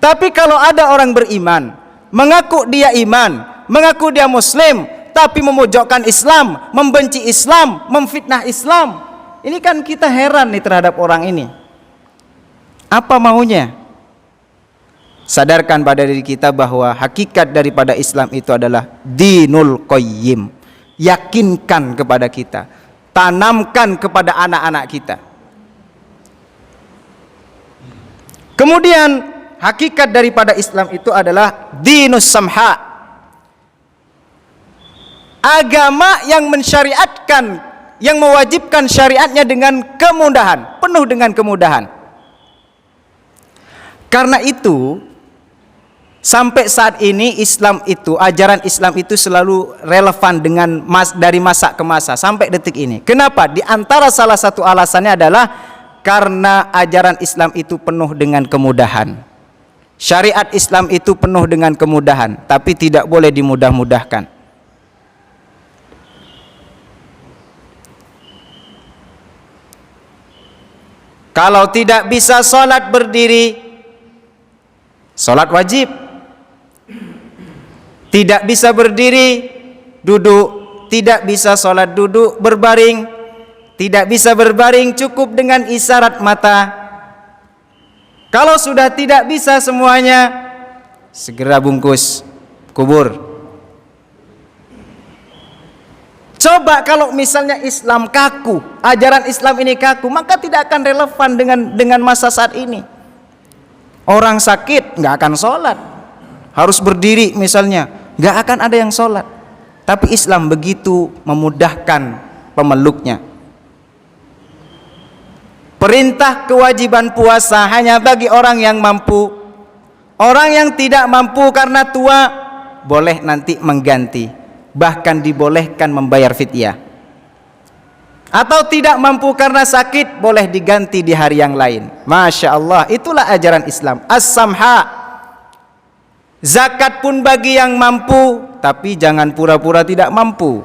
Tapi kalau ada orang beriman, mengaku dia iman, mengaku dia muslim, tapi memojokkan Islam, membenci Islam, memfitnah Islam, ini kan kita heran nih terhadap orang ini. Apa maunya? Sadarkan pada diri kita bahwa hakikat daripada Islam itu adalah dinul qayyim. Yakinkan kepada kita, tanamkan kepada anak-anak kita. Kemudian hakikat daripada Islam itu adalah dinus samha, agama yang mensyariatkan, yang mewajibkan syariatnya dengan kemudahan, penuh dengan kemudahan. Karena itu sampai saat ini Islam itu, ajaran Islam itu selalu relevan dengan dari masa ke masa sampai detik ini. Kenapa? Di antara salah satu alasannya adalah karena ajaran Islam itu penuh dengan kemudahan. Syariat Islam itu penuh dengan kemudahan, tapi tidak boleh dimudah-mudahkan. Kalau tidak bisa sholat berdiri, sholat wajib. Tidak bisa berdiri, duduk. Tidak bisa sholat duduk, berbaring. Tidak bisa berbaring, cukup dengan isyarat mata. Kalau sudah tidak bisa semuanya, segera bungkus, kubur. Coba kalau misalnya Islam kaku, ajaran Islam ini kaku, maka tidak akan relevan dengan masa saat ini. Orang sakit nggak akan sholat, harus berdiri misalnya, nggak akan ada yang sholat. Tapi Islam begitu memudahkan pemeluknya. Perintah kewajiban puasa hanya bagi orang yang mampu. Orang yang tidak mampu karena tua boleh nanti mengganti, bahkan dibolehkan membayar fidyah. Atau tidak mampu karena sakit, boleh diganti di hari yang lain. Masya Allah, itulah ajaran Islam. As-samha. Zakat pun bagi yang mampu, tapi jangan pura-pura tidak mampu.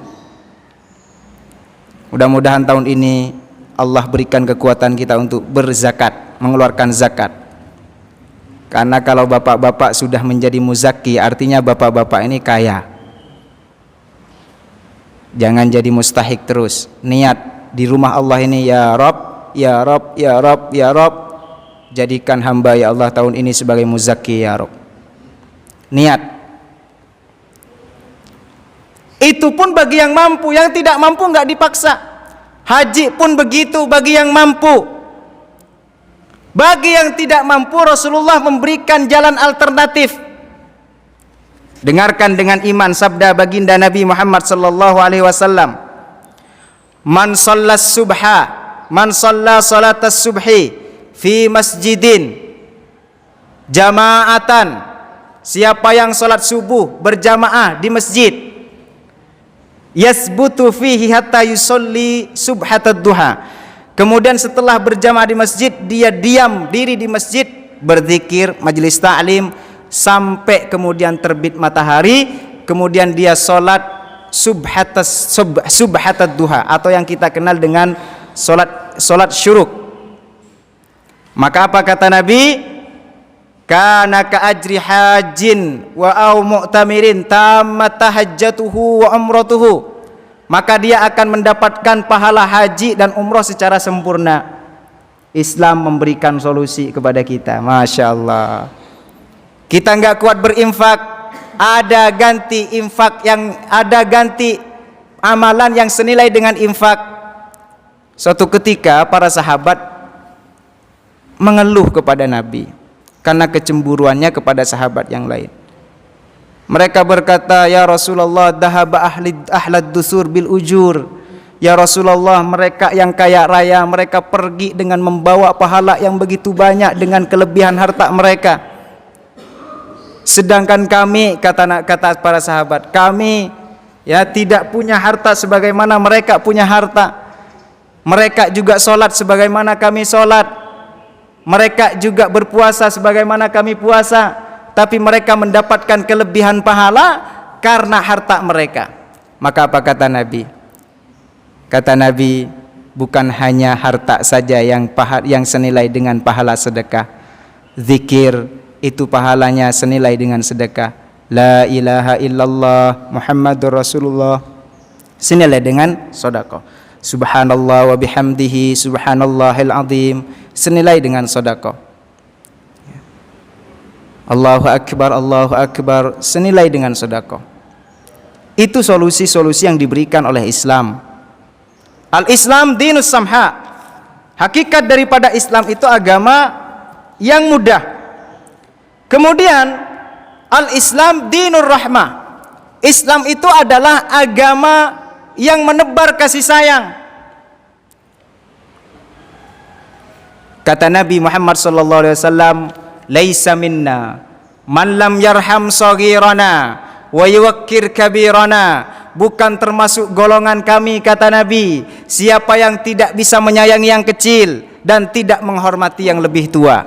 Mudah-mudahan tahun ini Allah berikan kekuatan kita untuk berzakat, mengeluarkan zakat. Karena kalau bapak-bapak sudah menjadi muzaki, artinya bapak-bapak ini kaya. Jangan jadi mustahik terus. Niat di rumah Allah ini, ya Rabb, ya Rabb, ya Rabb, ya Rabb, jadikan hamba ya Allah tahun ini sebagai muzaki ya Rabb. Niat. Itu pun bagi yang mampu, yang tidak mampu nggak dipaksa. Haji pun begitu bagi yang mampu. Bagi yang tidak mampu, Rasulullah memberikan jalan alternatif. Dengarkan dengan iman sabda baginda Nabi Muhammad sallallahu alaihi wasallam. Man shallas subha, man shalla salatas subhi fi masjidin jama'atan. Siapa yang salat subuh berjamaah di masjid, yasbutu fihi hatta yusolli subhatad duha. Kemudian setelah berjamaah di masjid, dia diam diri di masjid, berzikir, majelis ta'lim sampai kemudian terbit matahari. Kemudian dia sholat subhatad duha, atau yang kita kenal dengan sholat syuruk. Maka apa kata Nabi? Kana ka ajri hajin wa au mu'tamirin tammat tahajjatuhu wa umratuhu. Maka dia akan mendapatkan pahala haji dan umroh secara sempurna. Islam memberikan solusi kepada kita. Masya Allah. Kita nggak kuat berinfak, ada ganti infak, yang ada ganti amalan yang senilai dengan infak. Suatu ketika para sahabat mengeluh kepada Nabi karena kecemburuannya kepada sahabat yang lain. Mereka berkata, ya Rasulullah, dahaba ahlad dusur bil ujur. Ya Rasulullah, mereka yang kaya raya, mereka pergi dengan membawa pahala yang begitu banyak dengan kelebihan harta mereka. Sedangkan kami, kata para sahabat, kami ya tidak punya harta sebagaimana mereka punya harta. Mereka juga sholat sebagaimana kami sholat. Mereka juga berpuasa sebagaimana kami puasa. Tapi mereka mendapatkan kelebihan pahala karena harta mereka. Maka apa kata Nabi? Kata Nabi, bukan hanya harta saja yang senilai dengan pahala sedekah. Zikir itu pahalanya senilai dengan sedekah. La ilaha illallah Muhammadur Rasulullah senilai dengan sedekah. Subhanallah wa bihamdihi subhanallahil azim senilai dengan sedekah. Allahu Akbar senilai dengan sedekah. Itu solusi-solusi yang diberikan oleh Islam. Al-Islam dinus samha. Hakikat daripada Islam itu agama yang mudah. Kemudian Al-Islam dinur rahmah. Islam itu adalah agama yang menebar kasih sayang. Kata Nabi Muhammad sallallahu alaihi wasallam, laisa minna man lam yarham saghirana wa yuwakkir kabirana. Bukan termasuk golongan kami, kata Nabi, siapa yang tidak bisa menyayangi yang kecil dan tidak menghormati yang lebih tua.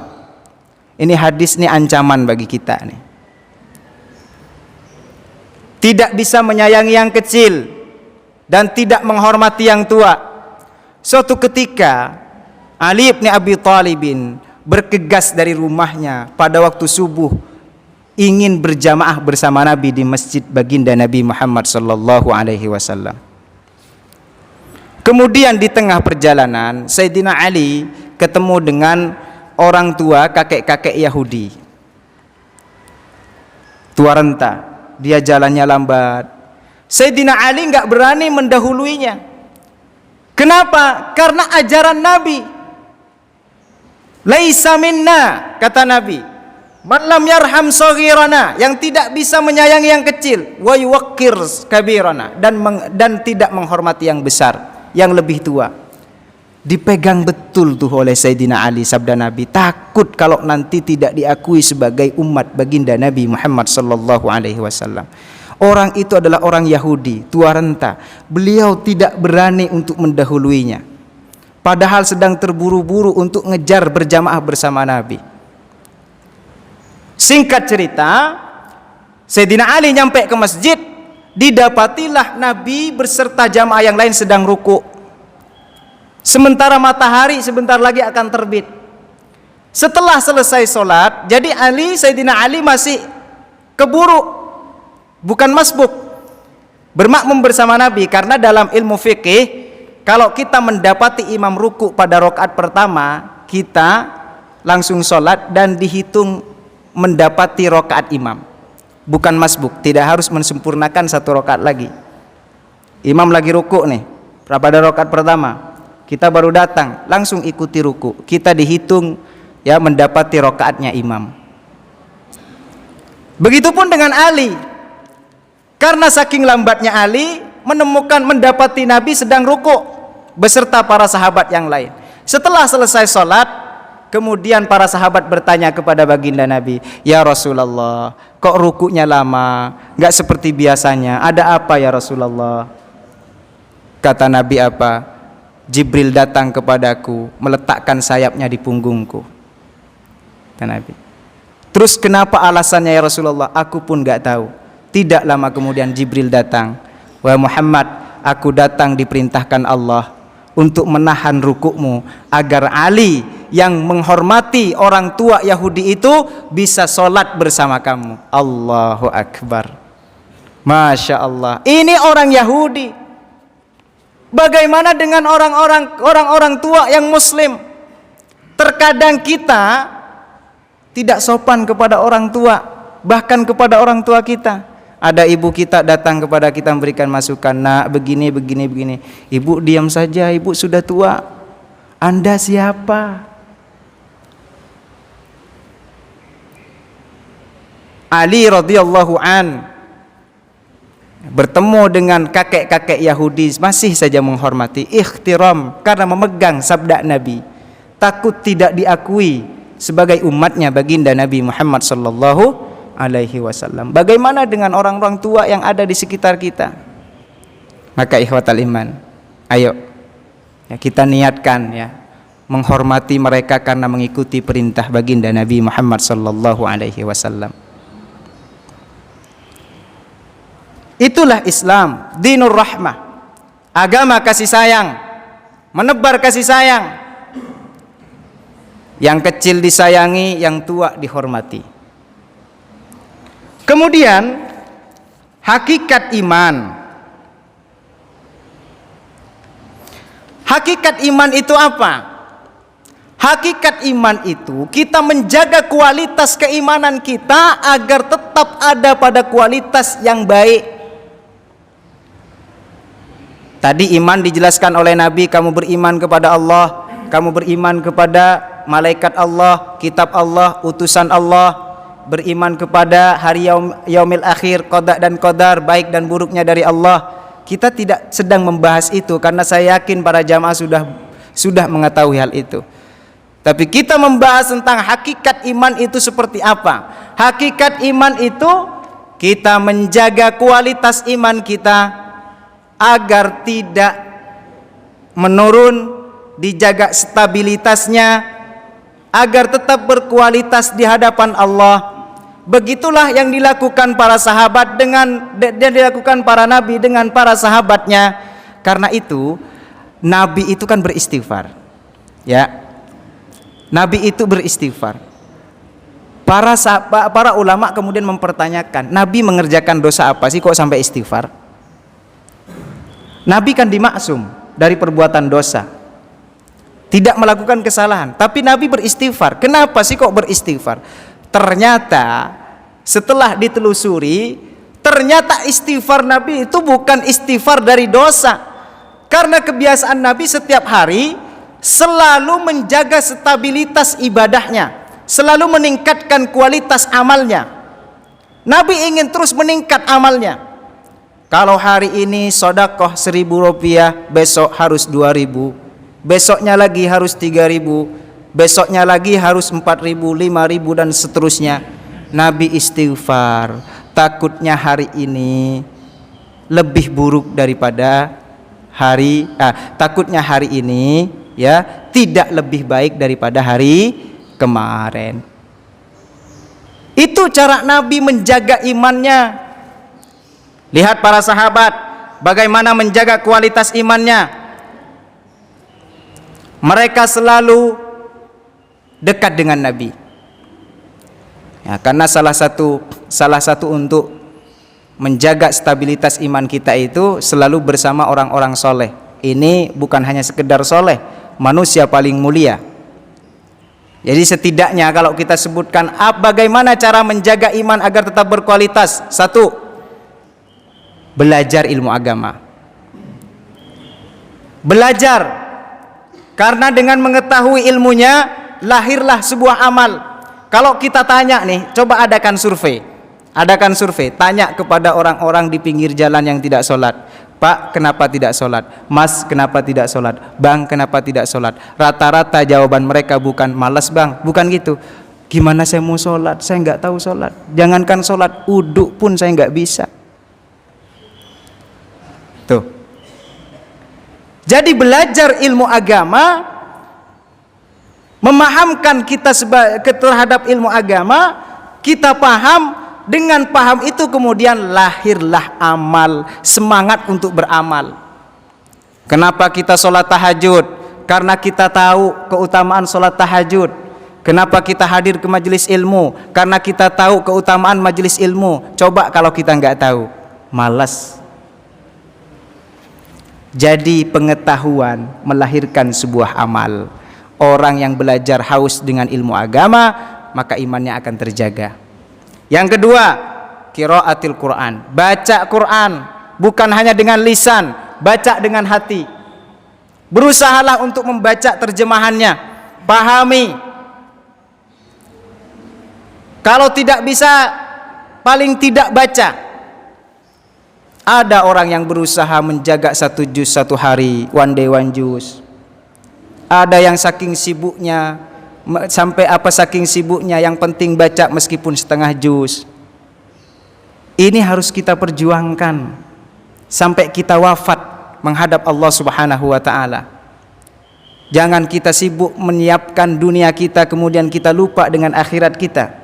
Ini hadis, ini ancaman bagi kita nih. Tidak bisa menyayangi yang kecil dan tidak menghormati yang tua. Suatu ketika Ali bin Abi Thalib bergegas dari rumahnya pada waktu subuh, ingin berjamaah bersama Nabi di masjid baginda Nabi Muhammad sallallahu alaihi wasallam. Kemudian di tengah perjalanan Sayyidina Ali ketemu dengan orang tua kakek-kakek Yahudi, tua renta, dia jalannya lambat. Sayyidina Ali nggak berani mendahuluinya. Kenapa? Karena ajaran Nabi. Laisa minna, kata Nabi, man lam yarham saghirana, yang tidak bisa menyayangi yang kecil, wa yuwaqqir kabirana, dan tidak menghormati yang besar, yang lebih tua. Dipegang betul tuh oleh Sayyidina Ali sabda Nabi, takut kalau nanti tidak diakui sebagai umat baginda Nabi Muhammad sallallahu alaihi wasallam. Orang itu adalah orang Yahudi, tua renta. Beliau tidak berani untuk mendahuluinya, padahal sedang terburu-buru untuk ngejar berjamaah bersama Nabi. Singkat cerita, Sayyidina Ali nyampe ke masjid, didapatilah Nabi berserta jamaah yang lain sedang ruku. Sementara matahari sebentar lagi akan terbit. Setelah selesai sholat, jadi Sayyidina Ali masih keburu, bukan masbuk, bermakmum bersama Nabi. Karena dalam ilmu fikih, kalau kita mendapati imam ruku pada rakaat pertama, kita langsung sholat dan dihitung mendapati rakaat imam, bukan masbuk. Tidak harus mensempurnakan satu rakaat lagi. Imam lagi ruku nih pada rakaat pertama, kita baru datang, langsung ikuti ruku, kita dihitung ya mendapati rakaatnya imam. Begitupun dengan Ali. Karena saking lambatnya Ali mendapati Nabi sedang ruku beserta para sahabat yang lain. Setelah selesai sholat, kemudian para sahabat bertanya kepada baginda Nabi, ya Rasulullah, kok rukunya lama, gak seperti biasanya, ada apa ya Rasulullah? Kata Nabi apa? Jibril datang kepadaku, meletakkan sayapnya di punggungku, kata Nabi. Terus kenapa alasannya ya Rasulullah? Aku pun gak tahu. Tidak lama kemudian Jibril datang, wahai Muhammad, aku datang diperintahkan Allah untuk menahan rukukmu agar Ali yang menghormati orang tua Yahudi itu bisa sholat bersama kamu. Allahu Akbar. Masya Allah. Ini orang Yahudi. Bagaimana dengan orang-orang tua yang Muslim? Terkadang kita tidak sopan kepada orang tua, bahkan kepada orang tua kita. Ada ibu kita datang kepada kita memberikan masukan, nak begini. Ibu diam saja, ibu sudah tua. Anda siapa? Ali radhiyallahu an bertemu dengan kakek-kakek Yahudi, masih saja menghormati, ikhtiram, karena memegang sabda Nabi, takut tidak diakui sebagai umatnya baginda Nabi Muhammad sallallahu alaihi wasallam. Bagaimana dengan orang-orang tua yang ada di sekitar kita? Maka ikhwatal iman, ayo ya, kita niatkan ya menghormati mereka karena mengikuti perintah baginda Nabi Muhammad sallallahu alaihi wasallam. Itulah Islam, dinur rahmah, agama kasih sayang, menebar kasih sayang. Yang kecil disayangi, yang tua dihormati. Kemudian hakikat iman. Hakikat iman itu apa? Hakikat iman itu kita menjaga kualitas keimanan kita agar tetap ada pada kualitas yang baik. Tadi iman dijelaskan oleh Nabi, kamu beriman kepada Allah, kamu beriman kepada malaikat Allah, kitab Allah, utusan Allah, beriman kepada hari yaumil akhir, qada dan qadar, baik dan buruknya dari Allah. Kita tidak sedang membahas itu karena saya yakin para jamaah sudah mengetahui hal itu. Tapi kita membahas tentang hakikat iman itu seperti apa. Hakikat iman itu kita menjaga kualitas iman kita agar tidak menurun, dijaga stabilitasnya agar tetap berkualitas di hadapan Allah. Begitulah yang dilakukan para sahabat dan dilakukan para nabi dengan para sahabatnya. Karena itu nabi itu kan beristighfar. Ya. Nabi itu beristighfar. Para ulama kemudian mempertanyakan, Nabi mengerjakan dosa apa sih kok sampai istighfar? Nabi kan dimaksum dari perbuatan dosa. tidak melakukan kesalahan, tapi Nabi beristighfar. Kenapa sih kok beristighfar? Ternyata setelah ditelusuri, ternyata istighfar Nabi itu bukan istighfar dari dosa. Karena kebiasaan Nabi setiap hari selalu menjaga stabilitas ibadahnya, selalu meningkatkan kualitas amalnya. Nabi ingin terus meningkat amalnya. Kalau hari ini sedekah 1.000 rupiah, besok harus 2.000, besoknya lagi harus 3.000, besoknya lagi harus 4.000, 5.000 dan seterusnya. Nabi istighfar, takutnya hari ini lebih buruk daripada takutnya hari ini ya tidak lebih baik daripada hari kemarin. Itu cara Nabi menjaga imannya. Lihat para sahabat bagaimana menjaga kualitas imannya. Mereka selalu dekat dengan Nabi. Ya, karena salah satu untuk menjaga stabilitas iman kita itu selalu bersama orang-orang soleh. Ini bukan hanya sekedar soleh, manusia paling mulia. Jadi setidaknya kalau kita sebutkan bagaimana cara menjaga iman agar tetap berkualitas. 1, belajar ilmu agama. Belajar, karena dengan mengetahui ilmunya lahirlah sebuah amal. Kalau kita tanya nih, coba adakan survei, tanya kepada orang-orang di pinggir jalan yang tidak sholat. Pak, kenapa tidak sholat? Mas, kenapa tidak sholat? Bang, kenapa tidak sholat? Rata-rata jawaban mereka bukan malas bang, bukan gitu. Gimana saya mau sholat? Saya nggak tahu sholat. Jangankan sholat, uduk pun saya nggak bisa. Tuh. Jadi belajar ilmu agama, memahamkan kita terhadap ilmu agama, kita paham. Dengan paham itu kemudian lahirlah amal, semangat untuk beramal. Kenapa kita sholat tahajud? Karena kita tahu keutamaan sholat tahajud. Kenapa kita hadir ke majelis ilmu? Karena kita tahu keutamaan majelis ilmu. Coba kalau kita nggak tahu, malas. Jadi pengetahuan melahirkan sebuah amal. Orang yang belajar haus dengan ilmu agama, maka imannya akan terjaga. Yang kedua, qiraatil Quran, baca Quran, bukan hanya dengan lisan, baca dengan hati. Berusahalah untuk membaca terjemahannya, pahami. Kalau tidak bisa, paling tidak baca. Ada orang yang berusaha menjaga 1 juz 1 hari, one day one juz. Ada yang saking sibuknya saking sibuknya yang penting baca meskipun setengah juz. Ini harus kita perjuangkan sampai kita wafat menghadap Allah Subhanahu wa taala. Jangan kita sibuk menyiapkan dunia kita kemudian kita lupa dengan akhirat kita.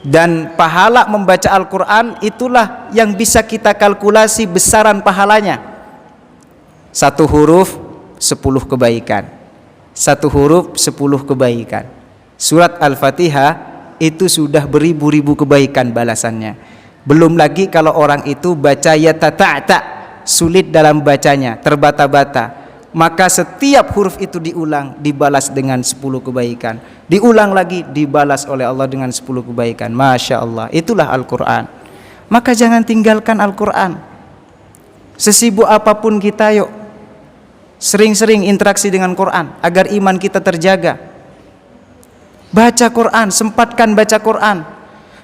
Dan pahala membaca Al-Qur'an itulah yang bisa kita kalkulasi besaran pahalanya. 1 huruf 10 kebaikan. 1 huruf 10 kebaikan. Surat Al-Fatihah itu sudah beribu-ribu kebaikan balasannya. Belum lagi kalau orang itu baca yatata'ta, sulit dalam bacanya, terbata-bata, maka setiap huruf itu diulang, dibalas dengan 10 kebaikan. Diulang lagi, dibalas oleh Allah dengan 10 kebaikan. Masya Allah, itulah Al-Quran. Maka jangan tinggalkan Al-Quran. Sesibuk apapun kita, yuk sering-sering interaksi dengan Quran agar iman kita terjaga. Baca Quran, sempatkan baca Quran.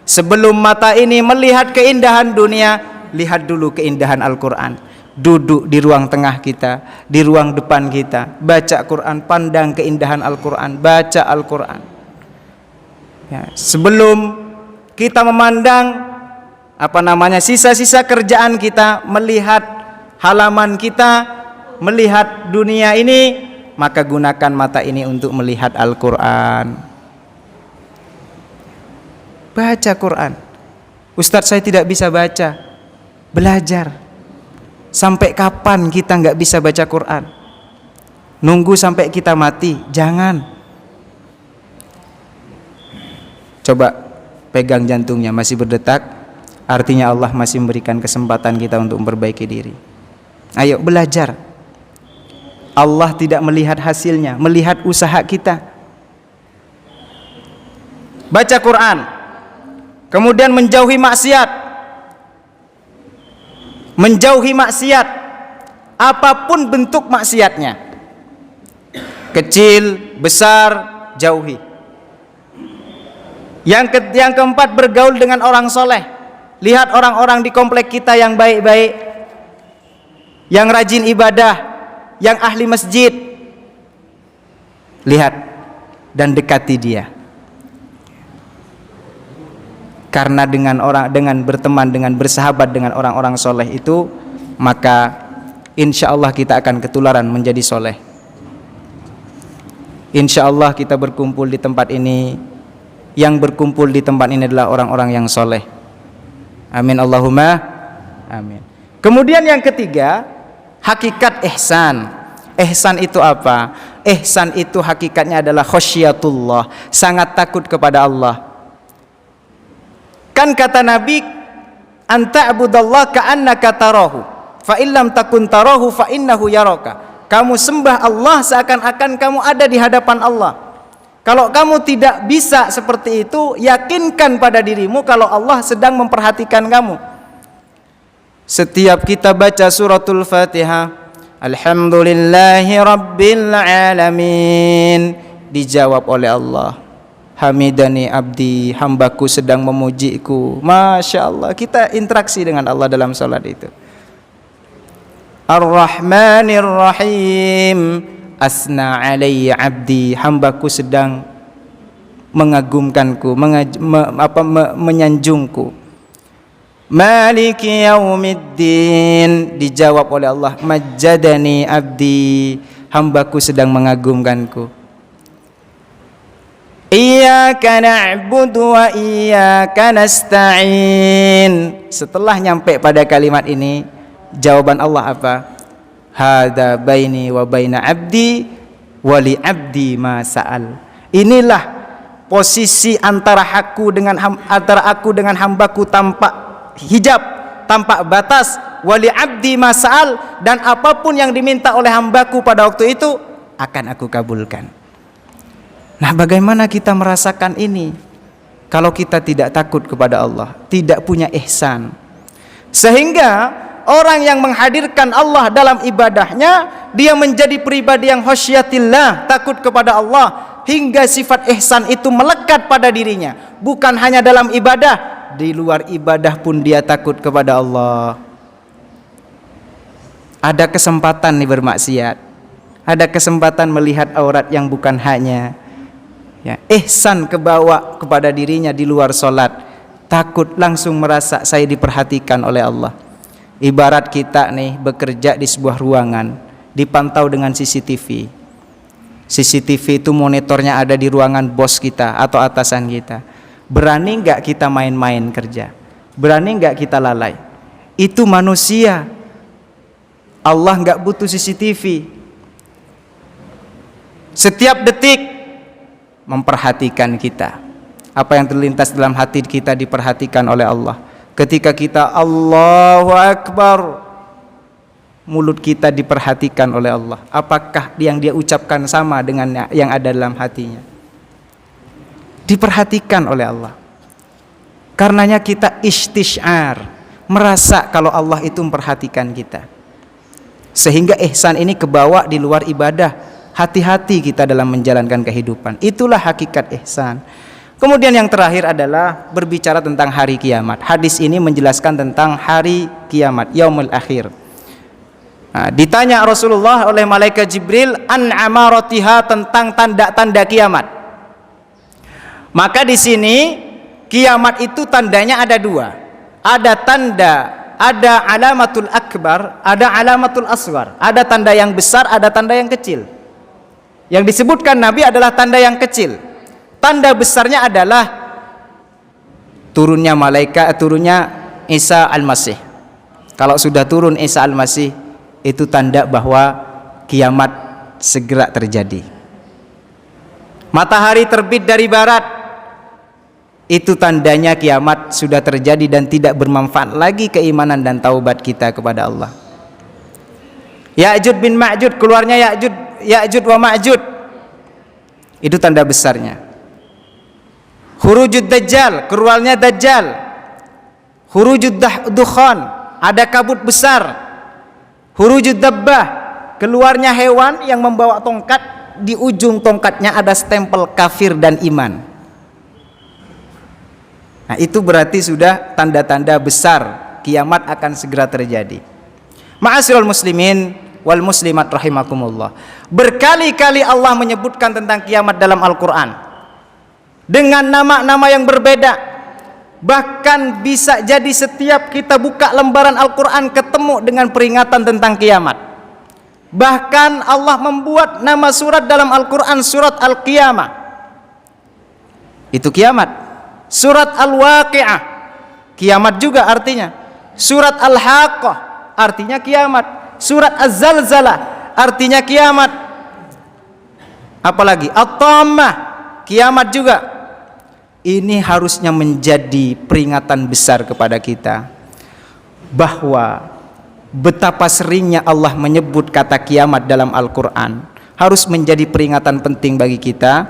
Sebelum mata ini melihat keindahan dunia, lihat dulu keindahan Al-Quran. Duduk di ruang tengah kita, di ruang depan kita, baca Quran, pandang keindahan Al-Quran, baca Al-Quran. Ya, sebelum kita memandang sisa-sisa kerjaan kita, melihat halaman kita, melihat dunia ini, maka gunakan mata ini untuk melihat Al-Quran. Baca Quran. Ustadz, saya tidak bisa baca. Belajar. Sampai kapan kita nggak bisa baca Quran? Nunggu sampai kita mati? Jangan. Coba pegang jantungnya, masih berdetak, artinya Allah masih memberikan kesempatan kita untuk memperbaiki diri. Ayo belajar. Allah tidak melihat hasilnya, melihat usaha kita. Baca Quran, kemudian menjauhi maksiat. Menjauhi maksiat, apapun bentuk maksiatnya, kecil, besar, jauhi. Yang keempat, bergaul dengan orang soleh. Lihat orang-orang di komplek kita yang baik-baik, yang rajin ibadah, yang ahli masjid. Lihat dan dekati dia. Karena dengan berteman, dengan bersahabat dengan orang-orang soleh itu, maka insya Allah kita akan ketularan menjadi soleh. Insya Allah kita berkumpul di tempat ini, yang berkumpul di tempat ini adalah orang-orang yang soleh. Amin Allahumma amin. Kemudian yang ketiga, hakikat ihsan. Ihsan itu apa? Ihsan itu hakikatnya adalah khasyatullah, sangat takut kepada Allah. Kan kata Nabi, anta abudallah ka'annaka tarahu, fa illam takun tarahu fa innahu yaraka. Kamu sembah Allah seakan-akan kamu ada di hadapan Allah. Kalau kamu tidak bisa seperti itu, yakinkan pada dirimu kalau Allah sedang memperhatikan kamu. Setiap kita baca suratul Fatihah, alhamdulillahi rabbil alamin, dijawab oleh Allah, hamidani abdi, hambaku sedang memujiku. Masya Allah, kita interaksi dengan Allah dalam salat itu. Ar-Rahmanir Rahim, asna alayya abdi, hambaku sedang mengagumkanku, menyanjungku. Maliki yaumiddin, dijawab oleh Allah, majjadani abdi, hambaku sedang mengagumkanku. Iyyaka na'budu wa iyyaka nasta'in. Setelah nyampe pada kalimat ini, jawaban Allah apa? Hadza baini wa baina abdi wa li abdi ma sa'al. Inilah posisi antara aku dengan hambaku tanpa hijab, tanpa batas, wa li abdi ma sa'al, dan apapun yang diminta oleh hambaku pada waktu itu akan aku kabulkan. Nah, bagaimana kita merasakan ini kalau kita tidak takut kepada Allah, tidak punya ihsan? Sehingga orang yang menghadirkan Allah dalam ibadahnya, dia menjadi pribadi yang khasyatillah, takut kepada Allah, hingga sifat ihsan itu melekat pada dirinya. Bukan hanya dalam ibadah, di luar ibadah pun dia takut kepada Allah. Ada kesempatan nih bermaksiat, ada kesempatan melihat aurat yang bukan haknya, ya, ihsan kebawa kepada dirinya di luar sholat, takut, langsung merasa saya diperhatikan oleh Allah. Ibarat kita nih bekerja di sebuah ruangan, dipantau dengan CCTV. CCTV itu monitornya ada di ruangan bos kita atau atasan kita. Berani nggak kita main-main kerja? Berani nggak kita lalai? Itu manusia. Allah nggak butuh CCTV. Setiap detik memperhatikan kita. Apa yang terlintas dalam hati kita diperhatikan oleh Allah. Ketika kita Allahu Akbar, mulut kita diperhatikan oleh Allah. Apakah yang dia ucapkan sama dengan yang ada dalam hatinya? Diperhatikan oleh Allah. Karenanya kita istisyar, merasa kalau Allah itu memperhatikan kita. Sehingga ihsan ini kebawa di luar ibadah. Hati-hati kita dalam menjalankan kehidupan. Itulah hakikat ihsan. Kemudian yang terakhir adalah berbicara tentang hari kiamat. Hadis ini menjelaskan tentang hari kiamat, yaumul akhir. Nah, ditanya Rasulullah oleh malaikat Jibril an amaratiha, tentang tanda-tanda kiamat. Maka di sini kiamat itu tandanya ada dua. Ada alamatul akbar, ada alamatul asghar. Ada tanda yang besar, ada tanda yang kecil. Yang disebutkan Nabi adalah tanda yang kecil. Tanda besarnya adalah turunnya Isa Al-Masih. Kalau sudah turun Isa Al-Masih, itu tanda bahwa kiamat segera terjadi. Matahari terbit dari barat, itu tandanya kiamat sudah terjadi dan tidak bermanfaat lagi keimanan dan taubat kita kepada Allah. Ya'jud bin Ma'jud, keluarnya Ya'jud wa Ma'jud. Itu tanda besarnya. Khurujud Dajjal, keluarnya Dajjal. Khurujud Dukhan, ada kabut besar. Khurujud Dabbah, keluarnya hewan yang membawa tongkat, di ujung tongkatnya ada stempel kafir dan iman. Nah, itu berarti sudah tanda-tanda besar kiamat akan segera terjadi. Ma'asyiral muslimin wal muslimat rahimakumullah. Berkali-kali Allah menyebutkan tentang kiamat dalam Al-Qur'an dengan nama-nama yang berbeda. Bahkan bisa jadi setiap kita buka lembaran Al-Qur'an ketemu dengan peringatan tentang kiamat. Bahkan Allah membuat nama surat dalam Al-Qur'an surat Al-Qiyamah. Itu kiamat. Surat Al-Waqi'ah, kiamat juga artinya. Surat Al-Haqqah, artinya kiamat. Surat Az-Zalzalah, artinya kiamat. Apalagi At-Tammah, kiamat juga. Ini harusnya menjadi peringatan besar kepada kita bahwa betapa seringnya Allah menyebut kata kiamat dalam Al-Quran harus menjadi peringatan penting bagi kita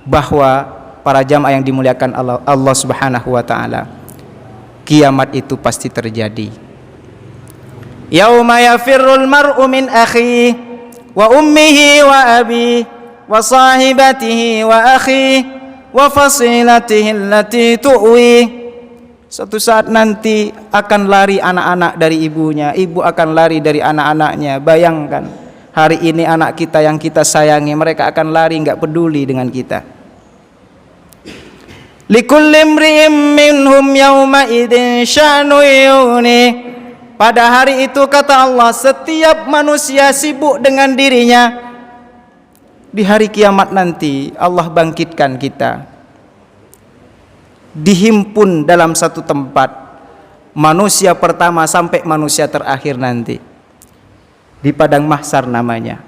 bahwa para jamaah yang dimuliakan Allah Subhanahu wa taala, kiamat itu pasti terjadi. Yauma yafirrul mar'u min akhihi wa ummihi wa abihi wa sahibatihi wa akhihi wa fasilatihi allati tu'wi. Suatu saat nanti akan lari anak-anak dari ibunya, ibu akan lari dari anak-anaknya. Bayangkan, hari ini anak kita yang kita sayangi, mereka akan lari enggak peduli dengan kita. Likulli imri'in minhum yawma idzin sya'nu yughni. Pada hari itu kata Allah, setiap manusia sibuk dengan dirinya. Di hari kiamat nanti Allah bangkitkan kita, dihimpun dalam satu tempat, manusia pertama sampai manusia terakhir nanti, di padang mahsyar namanya.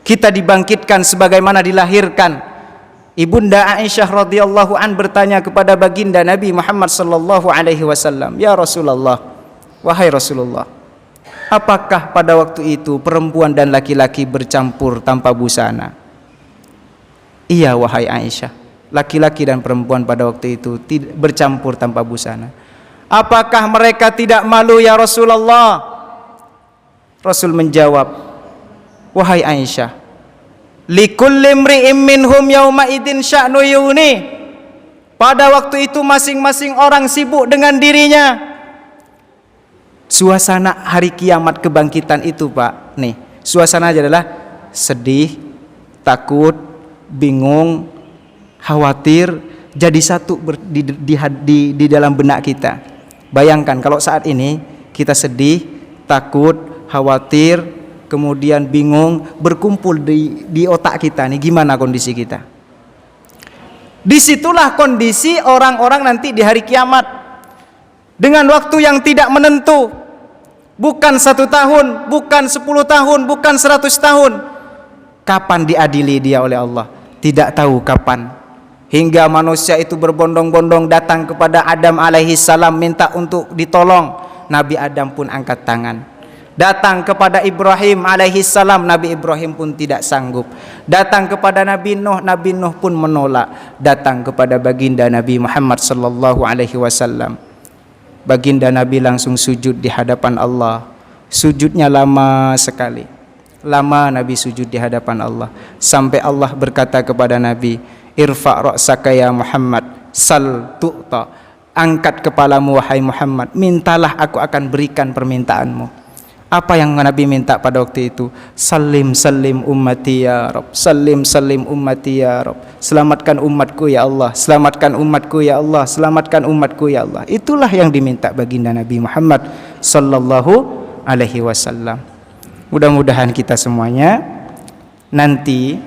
Kita dibangkitkan sebagaimana dilahirkan. Ibunda Aisyah radhiyallahu an bertanya kepada baginda Nabi Muhammad sallallahu alaihi wasallam, "Ya Rasulullah, wahai Rasulullah, apakah pada waktu itu perempuan dan laki-laki bercampur tanpa busana?" "Iya wahai Aisyah, laki-laki dan perempuan pada waktu itu bercampur tanpa busana." "Apakah mereka tidak malu ya Rasulullah?" Rasul menjawab, "Wahai Aisyah, likulli imri'in minhum yawma idzin sya'nu yughni." Pada waktu itu masing-masing orang sibuk dengan dirinya. Suasana hari kiamat kebangkitan itu, Pak, nih, suasananya adalah sedih, takut, bingung, khawatir, jadi satu di dalam benak kita. Bayangkan kalau saat ini kita sedih, takut, khawatir, kemudian bingung, berkumpul di otak kita nih, gimana kondisi kita? Disitulah kondisi orang-orang nanti di hari kiamat, dengan waktu yang tidak menentu, bukan 1 tahun, bukan 10 tahun, bukan 100 tahun. Kapan diadili dia oleh Allah? Tidak tahu kapan. Hingga manusia itu berbondong-bondong datang kepada Adam alaihissalam minta untuk ditolong. Nabi Adam pun angkat tangan. Datang kepada Ibrahim alaihissalam, Nabi Ibrahim pun tidak sanggup. Datang kepada Nabi Nuh pun menolak. Datang kepada baginda Nabi Muhammad sallallahu alaihi wasallam, baginda Nabi langsung sujud di hadapan Allah. Sujudnya lama sekali. Lama Nabi sujud di hadapan Allah, sampai Allah berkata kepada Nabi, "Irfa' ra'saka ya Muhammad, sal tu'ta." Angkat kepalamu wahai Muhammad, mintalah aku akan berikan permintaanmu. Apa yang Nabi minta pada waktu itu? Salim salim ummati ya Rabb, salim salim ummati ya Rabb. Selamatkan umatku ya Allah, selamatkan umatku ya Allah, selamatkan umatku ya Allah. Itulah yang diminta baginda Nabi Muhammad sallallahu alaihi wasallam. Mudah-mudahan kita semuanya nanti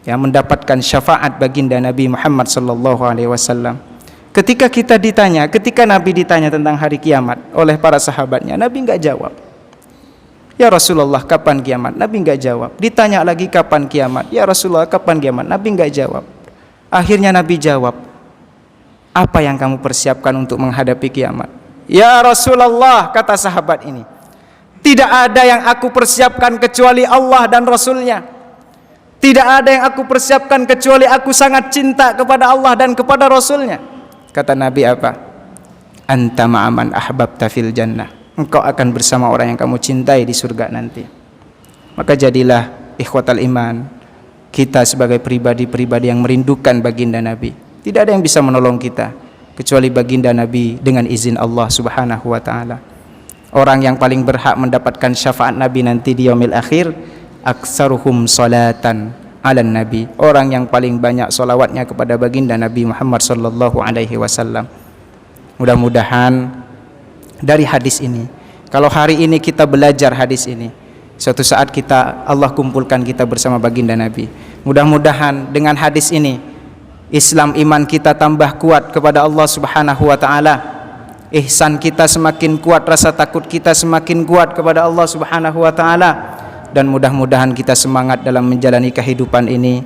ya mendapatkan syafaat baginda Nabi Muhammad sallallahu alaihi wasallam. Ketika Nabi ditanya tentang hari kiamat oleh para sahabatnya, Nabi enggak jawab. "Ya Rasulullah, kapan kiamat?" Nabi enggak jawab. Ditanya lagi, "Kapan kiamat?" "Ya Rasulullah, kapan kiamat?" Nabi enggak jawab. Akhirnya Nabi jawab, "Apa yang kamu persiapkan untuk menghadapi kiamat?" "Ya Rasulullah," kata sahabat ini, Tidak ada yang aku persiapkan kecuali Allah dan Rasulnya. Tidak ada yang aku persiapkan kecuali aku sangat cinta kepada Allah dan kepada Rasulnya. Kata Nabi apa? Anta ma'aman ahbabta fil jannah. Engkau akan bersama orang yang kamu cintai di surga nanti. Maka jadilah ikhwatal iman, kita sebagai pribadi-pribadi yang merindukan baginda Nabi. Tidak ada yang bisa menolong kita kecuali baginda Nabi dengan izin Allah Subhanahu wa taala. Orang yang paling berhak mendapatkan syafaat Nabi nanti di yaumil akhir, aktsaruhum salatan 'alan nabi. Orang yang paling banyak solawatnya kepada baginda Nabi Muhammad sallallahu alaihi wasallam. Mudah-mudahan dari hadis ini, kalau hari ini kita belajar hadis ini, suatu saat Allah kumpulkan kita bersama baginda Nabi. Mudah-mudahan dengan hadis ini Islam iman kita tambah kuat kepada Allah Subhanahu wa taala. Ihsan kita semakin kuat, rasa takut kita semakin kuat kepada Allah Subhanahu wa taala, dan mudah-mudahan kita semangat dalam menjalani kehidupan ini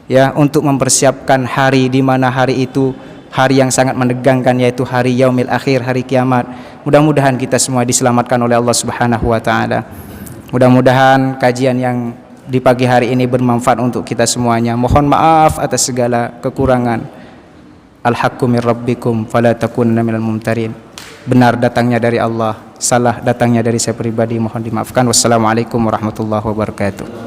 ya, untuk mempersiapkan hari di mana hari itu hari yang sangat menegangkan, yaitu hari yaumil akhir, hari kiamat. Mudah-mudahan kita semua diselamatkan oleh Allah Subhanahu wa taala. Mudah-mudahan kajian yang di pagi hari ini bermanfaat untuk kita semuanya. Mohon maaf atas segala kekurangan. Al-haqqu min rabbikum fala takunanna minal mumtarin. Benar datangnya dari Allah, salah datangnya dari saya pribadi, mohon dimaafkan. Wassalamualaikum warahmatullahi wabarakatuh.